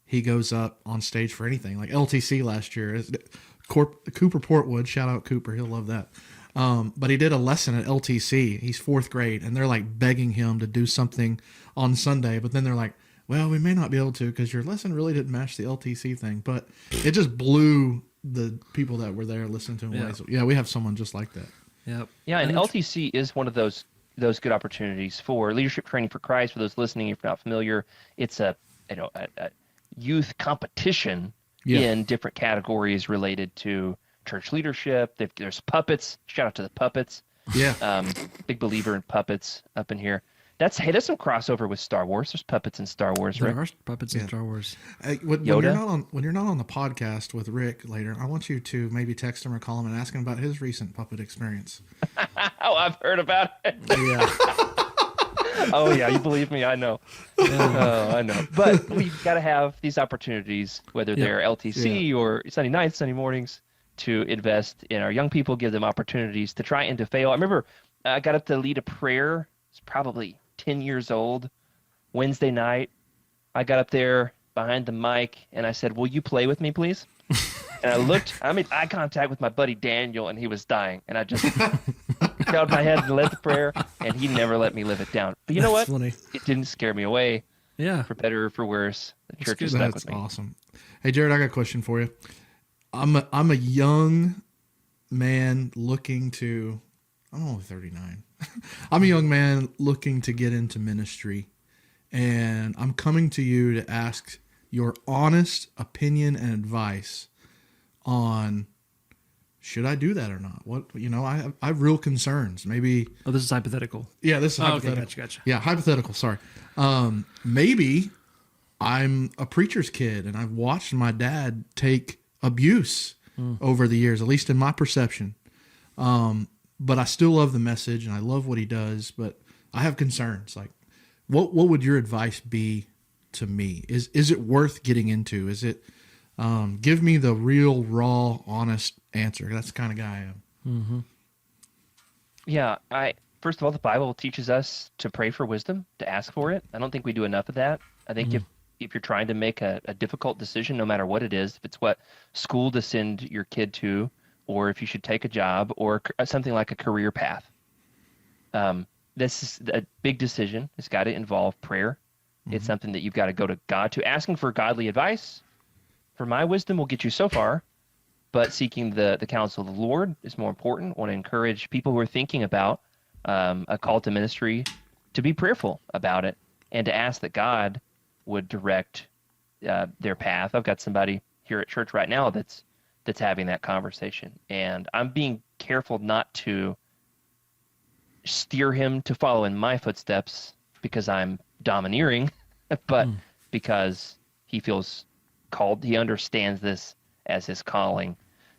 he goes up on stage for anything, like LTC last year, Cooper Portwood, shout out Cooper. He'll love that. But he did a lesson at LTC. He's fourth grade and they're like begging him to do something on Sunday. But then they're like, well, we may not be able to because your lesson really didn't match the LTC thing. But it just blew the people that were there listening to him away. So, we have someone just like that. Yep. Yeah, and LTC is one of those good opportunities for leadership training for Christ. For those listening, if you're not familiar, it's a youth competition in different categories related to church leadership. There's puppets. Shout out to the puppets. Yeah. Big believer in puppets up in here. There's some crossover with Star Wars. There's puppets in Star Wars, right? There are puppets in Star Wars. Hey, when you're not on the podcast with Rick later, I want you to maybe text him or call him and ask him about his recent puppet experience. Oh, I've heard about it. Yeah. Oh yeah, you believe me? I know. Oh, I know. But we've got to have these opportunities, whether they're LTC or Sunday nights, Sunday mornings, to invest in our young people, give them opportunities to try and to fail. I remember I got up to lead a prayer. It's probably 10 years old. Wednesday night, I got up there behind the mic and I said, "Will you play with me, please?" And I made eye contact with my buddy Daniel, and he was dying. And I just held my head and led the prayer, and he never let me live it down. But you know what? Funny. It didn't scare me away. Yeah. For better or for worse, the church is stuck with me. That's awesome. Hey, Jared, I got a question for you. I'm a young man looking to, I'm only 39. I'm a young man looking to get into ministry, and I'm coming to you to ask your honest opinion and advice on should I do that or not? I have real concerns. Maybe. Oh, this is hypothetical. Yeah, this is hypothetical. Okay, gotcha. Yeah, hypothetical. Sorry. Maybe I'm a preacher's kid, and I've watched my dad take abuse over the years, at least in my perception. But I still love the message, and I love what he does. But I have concerns. Like, what would your advice be to me? Is it worth getting into? Is it give me the real, raw, honest answer? That's the kind of guy I am. Mm-hmm. Yeah, first of all, the Bible teaches us to pray for wisdom, to ask for it. I don't think we do enough of that. I think if you're trying to make a difficult decision, no matter what it is, if it's what school to send your kid to, or if you should take a job, or something like a career path, this is a big decision. It's got to involve prayer. It's something that you've got to go to God to. Asking for godly advice, for my wisdom, will get you so far, but seeking the counsel of the Lord is more important. I want to encourage people who are thinking about a call to ministry to be prayerful about it and to ask that God would direct their path. I've got somebody here at church right now that's having that conversation, and I'm being careful not to steer him to follow in my footsteps because I'm domineering, but because he feels called. He understands this as his calling.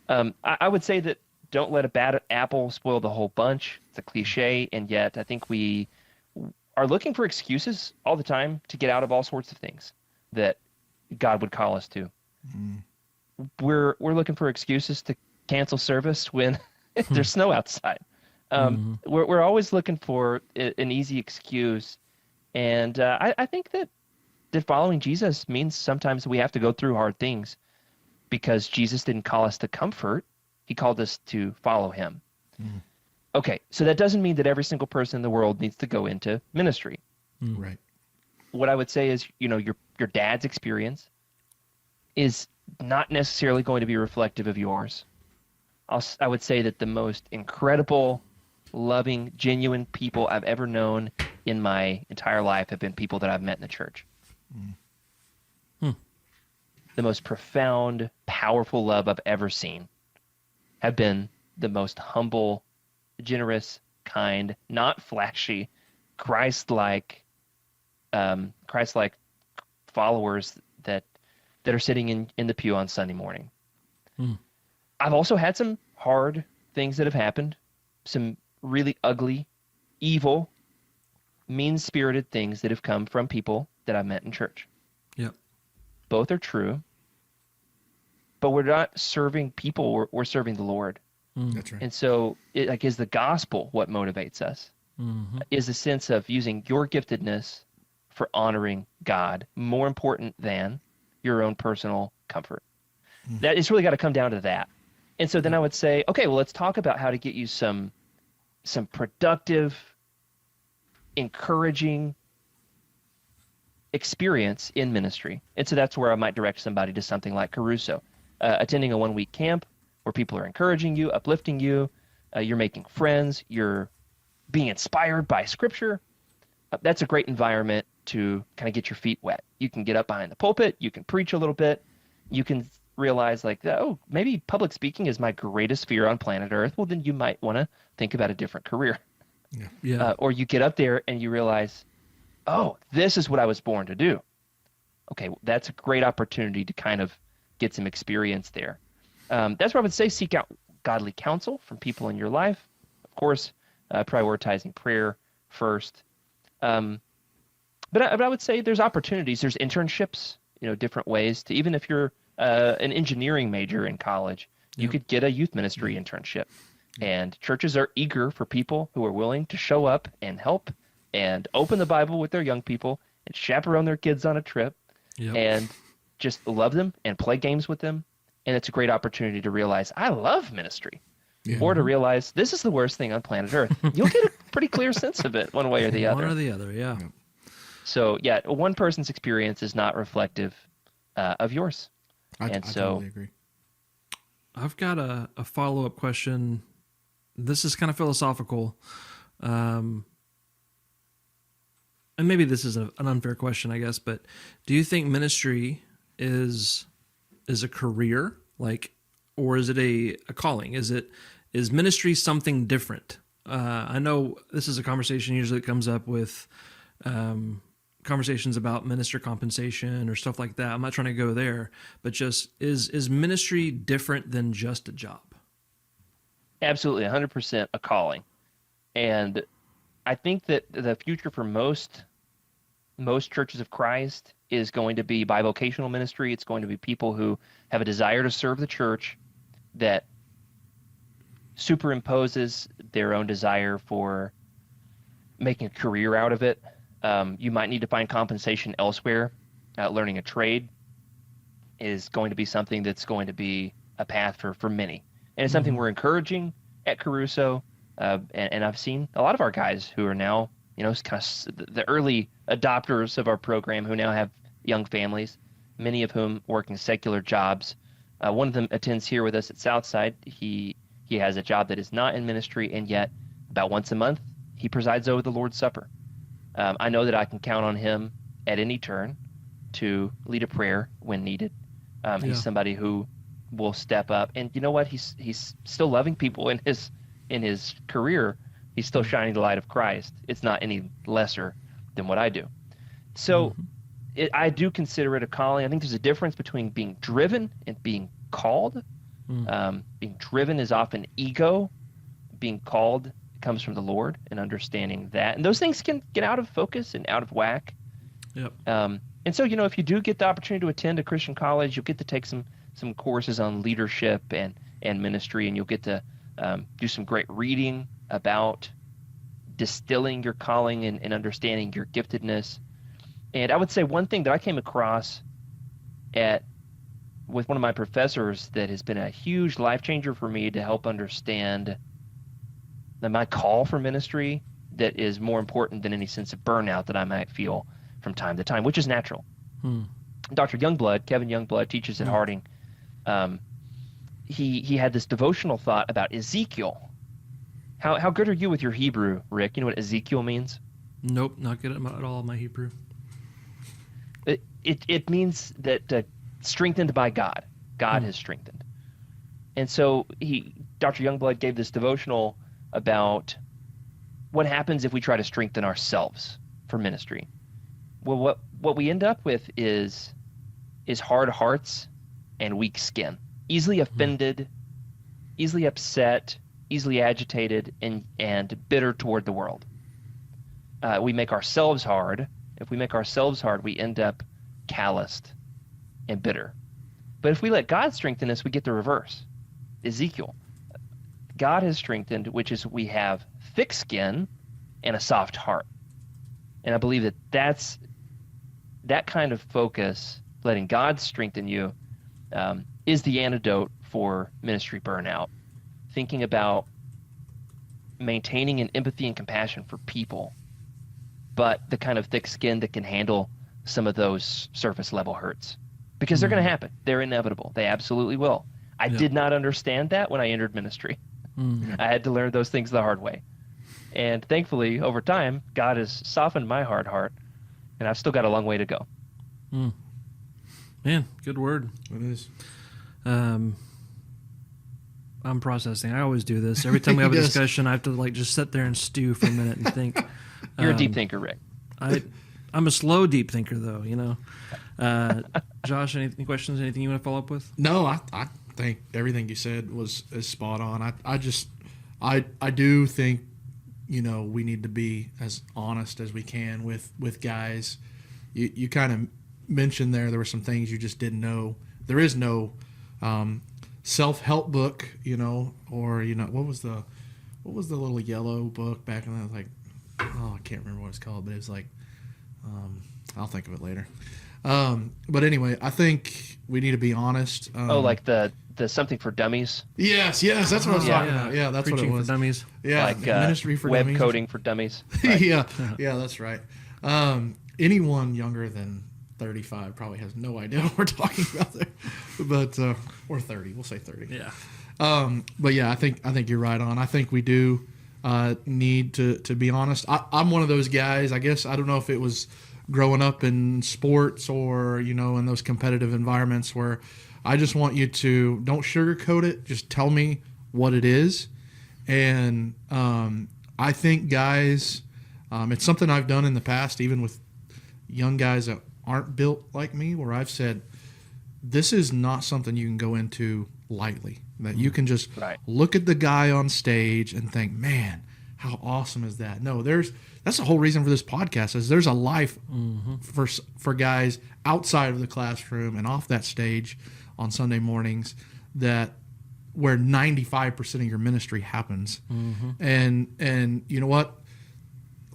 I would say that don't let a bad apple spoil the whole bunch. It's a cliche, and yet I think we are looking for excuses all the time to get out of all sorts of things that God would call us to. We're looking for excuses to cancel service when there's snow outside. We're always looking for an easy excuse, and I think that following Jesus means sometimes we have to go through hard things because Jesus didn't call us to comfort. He called us to follow him. Okay, so that doesn't mean that every single person in the world needs to go into ministry. Right. What I would say is, your dad's experience is not necessarily going to be reflective of yours. I would say that the most incredible, loving, genuine people I've ever known in my entire life have been people that I've met in the church. The most profound, powerful love I've ever seen have been the most humble, generous, kind, not flashy, Christ-like followers that are sitting in the pew on Sunday morning. I've also had some hard things that have happened, some really ugly, evil, mean-spirited things that have come from people that I've met in church. Yep. Both are true, but we're not serving people, we're serving the Lord. That's right. And so is the gospel what motivates us? Is the sense of using your giftedness for honoring God more important than your own personal comfort? That it's really got to come down to that. And so then I would say, okay, well, let's talk about how to get you some productive, encouraging experience in ministry. And so that's where I might direct somebody to something like Caruso, attending a 1-week camp where people are encouraging you, uplifting you, you're making friends, you're being inspired by Scripture. That's a great environment to kind of get your feet wet. You can get up behind the pulpit, you can preach a little bit, you can realize like, oh, maybe public speaking is my greatest fear on planet Earth, well, then you might want to think about a different career. Yeah. Or you get up there and you realize, oh, this is what I was born to do. Okay, that's a great opportunity to kind of get some experience there. That's where I would say seek out godly counsel from people in your life. Of course, prioritizing prayer first. But I would say there's opportunities. There's internships, different ways to, even if you're an engineering major in college, you could get a youth ministry internship. And churches are eager for people who are willing to show up and help and open the Bible with their young people and chaperone their kids on a trip and just love them and play games with them. And it's a great opportunity to realize, I love ministry. Or to realize, this is the worst thing on planet Earth. You'll get a pretty clear sense of it one way or the other. One or the other, yeah. So, one person's experience is not reflective of yours. I totally agree. I've got a follow-up question. This is kind of philosophical. And maybe this is an unfair question, I guess, but do you think ministry is a career, or is it a calling? Is ministry something different? I know this is a conversation usually that comes up with conversations about minister compensation or stuff like that. I'm not trying to go there, but just is ministry different than just a job? Absolutely, 100% a calling. And I think that the future for most churches of Christ is going to be bivocational ministry. It's going to be people who have a desire to serve the church that superimposes their own desire for making a career out of it. You might need to find compensation elsewhere. Learning a trade is going to be something that's going to be a path for many. And it's something we're encouraging at Caruso. And I've seen a lot of our guys who are now, kind of the early adopters of our program who now have young families, many of whom working secular jobs. One of them attends here with us at Southside. He has a job that is not in ministry, and yet about once a month, he presides over the Lord's Supper. I know that I can count on him at any turn to lead a prayer when needed. He's somebody who will step up, and you know what? He's still loving people in his career. He's still shining the light of Christ. It's not any lesser than what I do. So I do consider it a calling. I think there's a difference between being driven and being called. Being driven is often ego. Being called comes from the Lord, and understanding that. And those things can get out of focus and out of whack. Yep. And so, if you do get the opportunity to attend a Christian college, you'll get to take some courses on leadership and ministry, and you'll get to do some great reading about distilling your calling and understanding your giftedness. And I would say one thing that I came across with one of my professors that has been a huge life changer for me to help understand that my call for ministry that is more important than any sense of burnout that I might feel from time to time, which is natural. Dr. Youngblood, Kevin Youngblood, teaches at Harding. He had this devotional thought about Ezekiel. How good are you with your Hebrew, Rick? You know what Ezekiel means? Nope, not good at all my Hebrew. It means that strengthened by God. God has strengthened. And so Dr. Youngblood gave this devotional about what happens if we try to strengthen ourselves for ministry. Well, what we end up with is hard hearts and weak skin, easily offended, easily upset, easily agitated, and bitter toward the world. We make ourselves hard. If we make ourselves hard, we end up calloused and bitter. But if we let God strengthen us, we get the reverse. Ezekiel, God has strengthened, which is we have thick skin and a soft heart. And I believe that's that kind of focus, letting God strengthen you, is the antidote for ministry burnout. Thinking about maintaining an empathy and compassion for people, but the kind of thick skin that can handle some of those surface level hurts. Because they're going to happen. They're inevitable. They absolutely will. I did not understand that when I entered ministry. I had to learn those things the hard way. And thankfully, over time, God has softened my hard heart, and I've still got a long way to go. Man, good word. It is. I'm processing. I always do this. Every time we have a Yes. discussion, I have to like just sit there and stew for a minute and think. You're a deep thinker, Rick. I'm a slow deep thinker, though. Josh, any questions? Anything you want to follow up with? No, I think everything you said is spot on. I do think, we need to be as honest as we can with guys. You kind of mentioned there were some things you just didn't know. There is no self-help book, or what was the little yellow book back in the, like, I can't remember what it's called, but it's like, I'll think of it later. But anyway, I think we need to be honest. Like the something for dummies. Yes, that's what I was talking about. Yeah, that's Preaching what it was. for dummies. Yeah, Like ministry for web dummies. coding for dummies. Right. Yeah, that's right. Anyone younger than 35 probably has no idea what we're talking about there, but or 30. We'll say 30. Yeah. But yeah, I think you're right on. I think we do need to be honest. I'm one of those guys. I guess I don't know if it was growing up in sports or in those competitive environments where I just want you to don't sugarcoat it. Just tell me what it is. And I think guys, it's something I've done in the past, even with young guys that aren't built like me, where I've said, this is not something you can go into lightly. That you can just look at the guy on stage and think, man, how awesome is that? No, that's the whole reason for this podcast is there's a life for guys outside of the classroom and off that stage on Sunday mornings where 95% of your ministry happens. And you know what?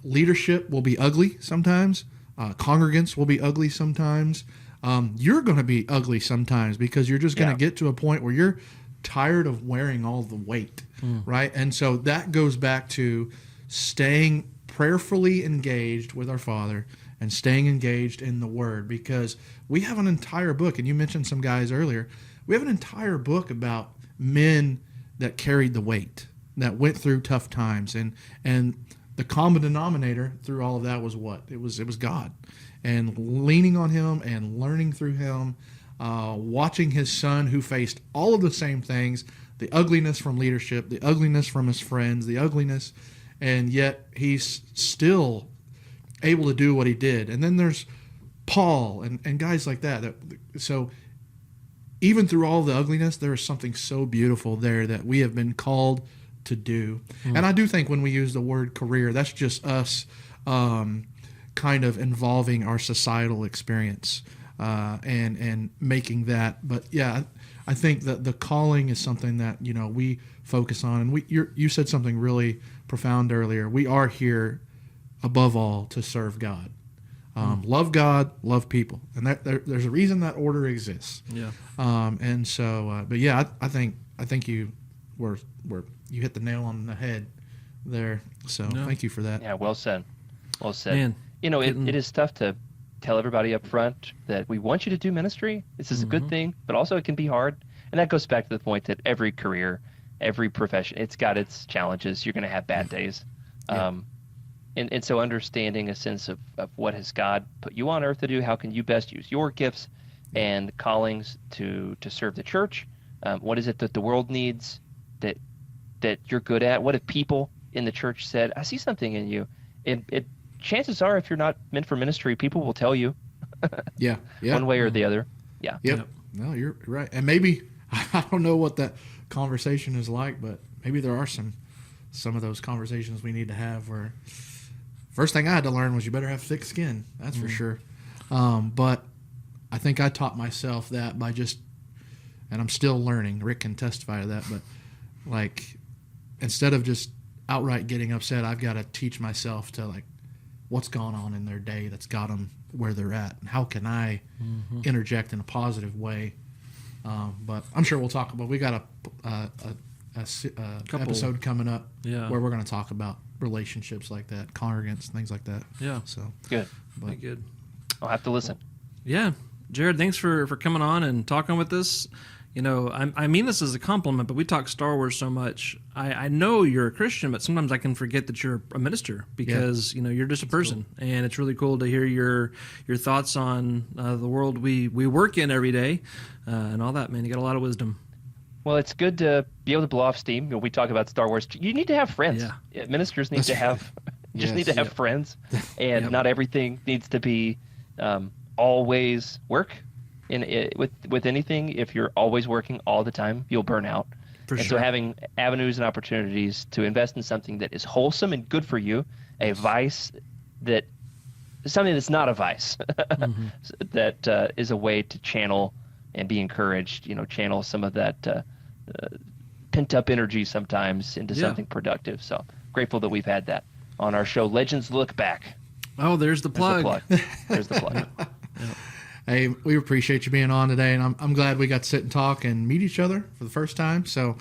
Leadership will be ugly sometimes. Congregants will be ugly sometimes. You're going to be ugly sometimes because you're just going to get to a point where you're tired of wearing all the weight, right? And so that goes back to staying prayerfully engaged with our Father and staying engaged in the Word, because we have an entire book, and you mentioned some guys earlier, we have an entire book about men that carried the weight, that went through tough times, and the common denominator through all of that was what? It was God, and leaning on Him and learning through Him, watching His Son who faced all of the same things, the ugliness from leadership, the ugliness from his friends, the ugliness, and yet he's still able to do what he did. And then there's Paul and guys like that. So even through all the ugliness, there is something so beautiful there that we have been called to do. And I do think when we use the word career, that's just us kind of involving our societal experience and making that. But yeah, I think that the calling is something that we focus on. And you said something really profound earlier. We are here above all to serve God. Love God, love people, and there's a reason that order exists. Yeah. And so, but yeah, I think you you hit the nail on the head there. So thank you for that. Yeah, well said. Well said. Man, it is tough to tell everybody up front that we want you to do ministry. This is a good thing, but also it can be hard. And that goes back to the point that every career, every profession, it's got its challenges. You're going to have bad days. Yeah. And so understanding a sense of what has God put you on earth to do, how can you best use your gifts and callings to serve the church? What is it that the world needs that you're good at? What if people in the church said, I see something in you? Chances are, if you're not meant for ministry, people will tell you one way or the other. Yeah. Yep. No, you're right. And maybe, I don't know what that conversation is like, but maybe there are some of those conversations we need to have where first thing I had to learn was you better have thick skin. That's for sure. But I think I taught myself that by and I'm still learning. Rick can testify to that. But like, instead of just outright getting upset, I've got to teach myself to what's gone on in their day that's got them where they're at, and how can I interject in a positive way. But I'm sure we'll talk about. We got a episode coming up where we're going to talk about relationships like that, congregants, things like that. Yeah. So good. Good. I'll have to listen. Yeah. Jared, thanks for coming on and talking with us. I mean this as a compliment, but we talk Star Wars so much. I know you're a Christian, but sometimes I can forget that you're a minister because you're just a person, and it's really cool to hear your thoughts on the world we work in every day, and all that. Man, you got a lot of wisdom. Well, it's good to be able to blow off steam. We talk about Star Wars. You need to have friends. Yeah. Ministers need to have need to have friends, and not everything needs to be always work. With anything, if you're always working all the time, you'll burn out. So having avenues and opportunities to invest in something that is wholesome and good for you, a vice that something that's not a vice, that is a way to channel and be encouraged. Channel some of that pent up energy sometimes into something productive. So grateful that we've had that on our show. Legends Look Back. Oh, there's the plug. There's the plug. Hey, we appreciate you being on today, and I'm glad we got to sit and talk and meet each other for the first time. So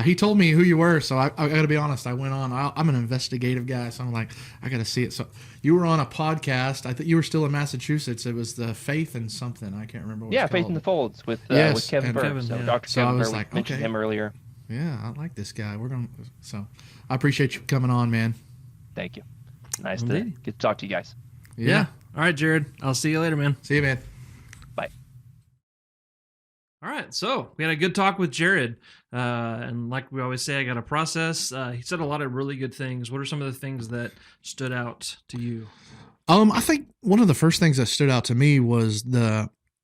he told me who you were, so I got to be honest. I went on. I'm an investigative guy, so I'm like, I got to see it. So you were on a podcast. I think you were still in Massachusetts. It was the Faith and something. I can't remember what it's Faith called. in the Folds with Kevin Burr. Kevin, so Dr. So Kevin I was Burr, like, we mentioned him earlier. Yeah, I like this guy. So I appreciate you coming on, man. Thank you. Nice to get to talk to you guys. Yeah. All right, Jared. I'll see you later, man. See you, man. Bye. All right, so we had a good talk with Jared, and like we always say, I got a process. He said a lot of really good things. What are some of the things that stood out to you? I think one of the first things that stood out to me was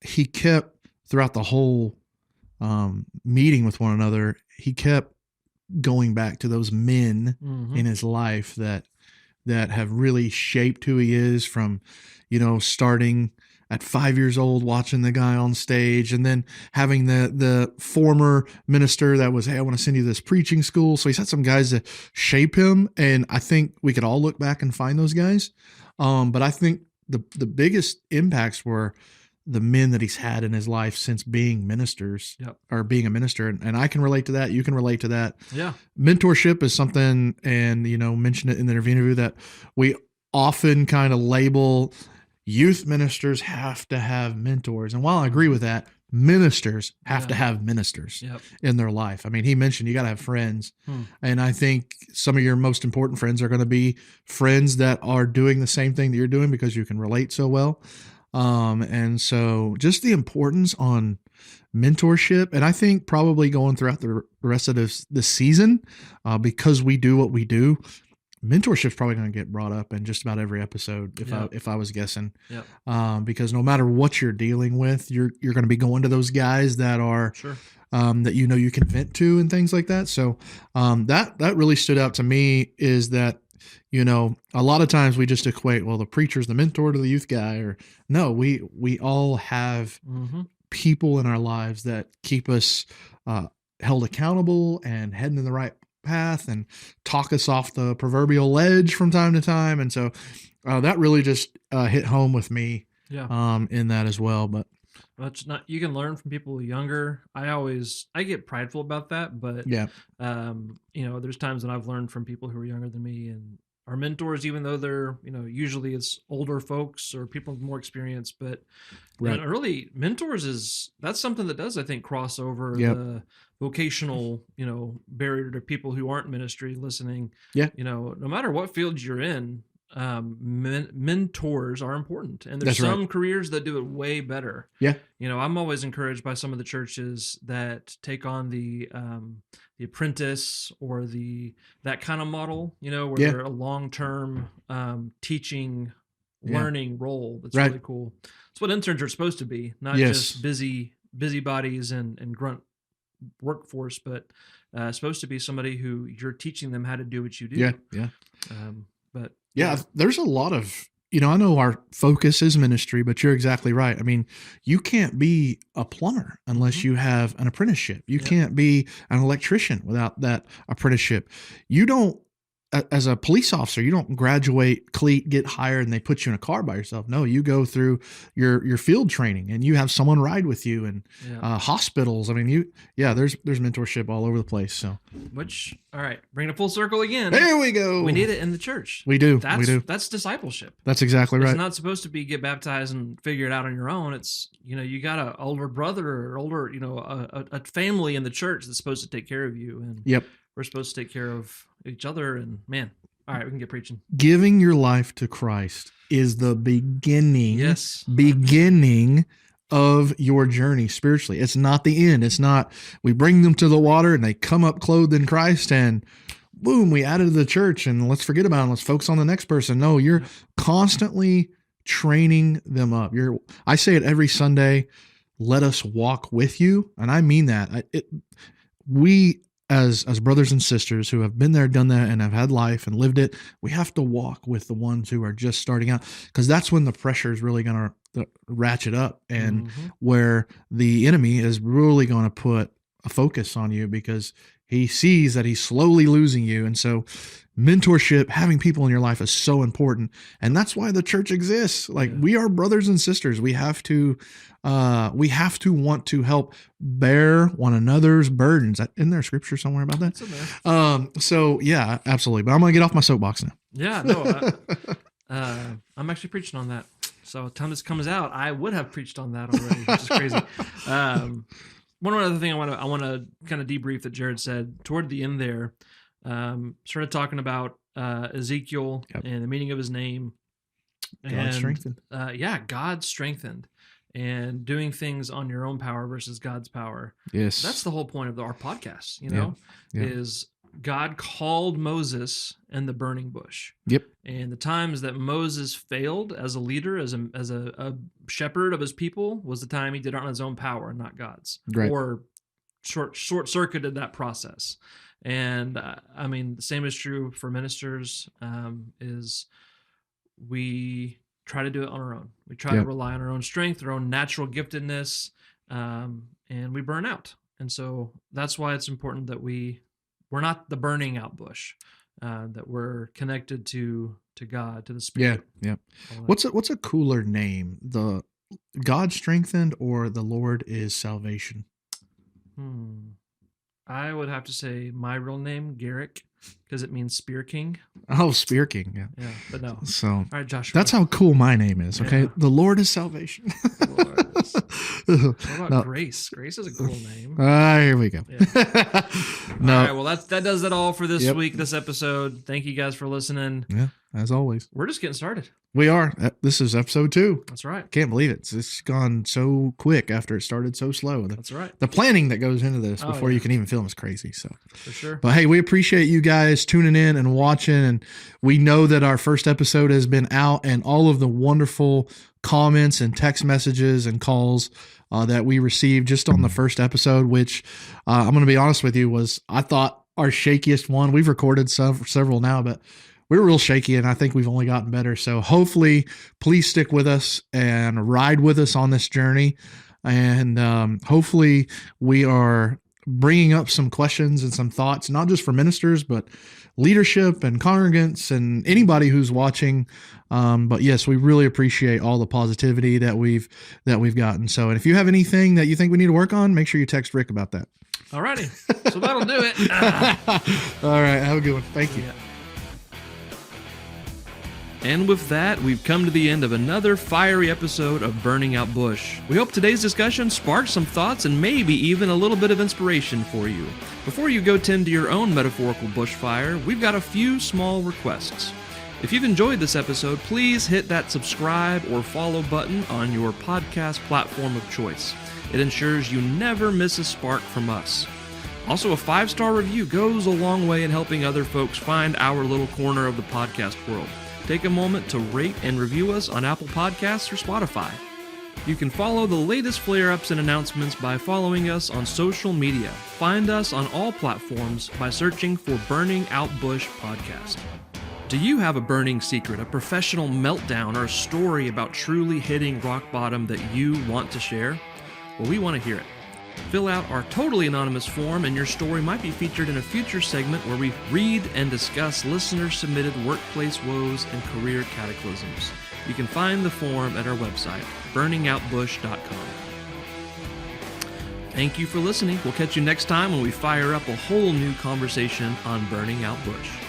he kept throughout the whole meeting with one another. He kept going back to those men in his life that have really shaped who he is, from starting at 5 years old, watching the guy on stage, and then having the former minister that was, hey, I want to send you to this preaching school. So he's had some guys that shape him, and I think we could all look back and find those guys. But I think the biggest impacts were the men that he's had in his life since being ministers, or being a minister. And I can relate to that. You can relate to that. Yeah. Mentorship is something, and, mentioned it in the interview, that we often kind of label youth ministers have to have mentors. And while I agree with that, ministers have to have ministers in their life. I mean, he mentioned you got to have friends. And I think some of your most important friends are going to be friends that are doing the same thing that you're doing, because you can relate so well. And so just the importance on mentorship. And I think probably going throughout the rest of the season, because we do what we do, mentorship is probably going to get brought up in just about every episode, if I was guessing. Because no matter what you're dealing with, you're going to be going to those guys that are that you can vent to and things like that. So that really stood out to me, is that a lot of times we just equate, well, the preacher's the mentor to the youth guy, or no, we all have people in our lives that keep us held accountable and heading in the right path and talk us off the proverbial ledge from time to time. And so that really just hit home with me in that as well. But it's not, you can learn from people younger. I get prideful about that, but there's times when I've learned from people who are younger than me, and our mentors, even though they're, usually it's older folks or people with more experience, but early mentors that's something that does, I think, cross over the vocational, barrier to people who aren't ministry listening. No matter what field you're in, mentors are important, and there's some careers that do it way better. I'm always encouraged by some of the churches that take on the apprentice or that kind of model, where they're a long-term teaching, learning role. That's really cool. It's what interns are supposed to be, not just busybodies and grunt workforce, but supposed to be somebody who you're teaching them how to do what you do. But there's a lot of, I know our focus is ministry, but you're exactly right. I mean, you can't be a plumber unless you have an apprenticeship. You can't be an electrician without that apprenticeship. You don't as a police officer, you don't graduate, get hired, and they put you in a car by yourself. No, you go through your field training, and you have someone ride with you, and hospitals. I mean, there's mentorship all over the place. So, all right, bring it full circle again. There we go. We need it in the church. We do. That's discipleship. That's exactly right. It's not supposed to be get baptized and figure it out on your own. It's, you got an older brother or older, a family in the church that's supposed to take care of you. And we're supposed to take care of each other. And man, all right, we can get preaching. Giving your life to Christ is the beginning of your journey spiritually. It's not the end. It's not, we bring them to the water and they come up clothed in Christ and boom, we added to the church and let's forget about them. Let's focus on the next person. No, you're constantly training them up. I say it every Sunday, let us walk with you. And I mean that. We as brothers and sisters who have been there, done that, and have had life and lived it, we have to walk with the ones who are just starting out, because that's when the pressure is really going to ratchet up, and where the enemy is really going to put a focus on you because he sees that he's slowly losing you. And so mentorship, having people in your life is so important. And that's why the church exists. Like we are brothers and sisters. We have to want to help bear one another's burdens. Isn't there a scripture somewhere about that? So yeah, absolutely. But I'm going to get off my soapbox now. Yeah, no, I'm actually preaching on that. So by the time this comes out, I would have preached on that already, which is crazy. One other thing I want to kind of debrief that Jared said toward the end there, started talking about Ezekiel and the meaning of his name. God strengthened. God strengthened, and doing things on your own power versus God's power. Yes. That's the whole point of our podcast, is God called Moses in the burning bush. Yep. And the times that Moses failed as a leader, as a shepherd of his people, was the time he did it on his own power and not God's. Right. Or short-circuited that process. And the same is true for ministers, is we try to do it on our own. We try to rely on our own strength, our own natural giftedness, and we burn out. And so that's why it's important that we're not the burning out bush, that we're connected to God, to the Spirit. Yeah. What's a cooler name? The God strengthened or the Lord is salvation? I would have to say my real name, Garrick, because it means Spear King. Oh, Spear King. Yeah. Yeah, but no. So all right, Joshua. That's how cool my name is. Okay. Yeah. The Lord is salvation. What about Grace? Grace is a cool name. Here we go. Yeah. No. All right. Well, that does it all for this week, this episode. Thank you guys for listening. Yeah. As always. We're just getting started. We are. This is episode 2. That's right. Can't believe it. It's gone so quick after it started so slow. That's right. The planning that goes into this before you can even film is crazy. So for sure. But hey, we appreciate you guys tuning in and watching. And we know that our first episode has been out, and all of the wonderful comments and text messages and calls that we received just on the first episode, which I'm going to be honest with you, was I thought our shakiest one. We've recorded several now, but we were real shaky, and I think we've only gotten better. So hopefully, please stick with us and ride with us on this journey. And hopefully we are bringing up some questions and some thoughts, not just for ministers, but leadership and congregants and anybody who's watching. But yes, we really appreciate all the positivity that we've gotten. So, and if you have anything that you think we need to work on, make sure you text Rick about that. All righty. So that'll do it. All right. Have a good one. Thank you. Yeah. And with that, we've come to the end of another fiery episode of Burning Out Bush. We hope today's discussion sparked some thoughts and maybe even a little bit of inspiration for you. Before you go tend to your own metaphorical bushfire, we've got a few small requests. If you've enjoyed this episode, please hit that subscribe or follow button on your podcast platform of choice. It ensures you never miss a spark from us. Also, a 5-star review goes a long way in helping other folks find our little corner of the podcast world. Take a moment to rate and review us on Apple Podcasts or Spotify. You can follow the latest flare-ups and announcements by following us on social media. Find us on all platforms by searching for Burning Out Bush Podcast. Do you have a burning secret, a professional meltdown, or a story about truly hitting rock bottom that you want to share? Well, we want to hear it. Fill out our totally anonymous form, and your story might be featured in a future segment where we read and discuss listener-submitted workplace woes and career cataclysms. You can find the form at our website, burningoutbush.com. Thank you for listening. We'll catch you next time when we fire up a whole new conversation on Burning Out Bush.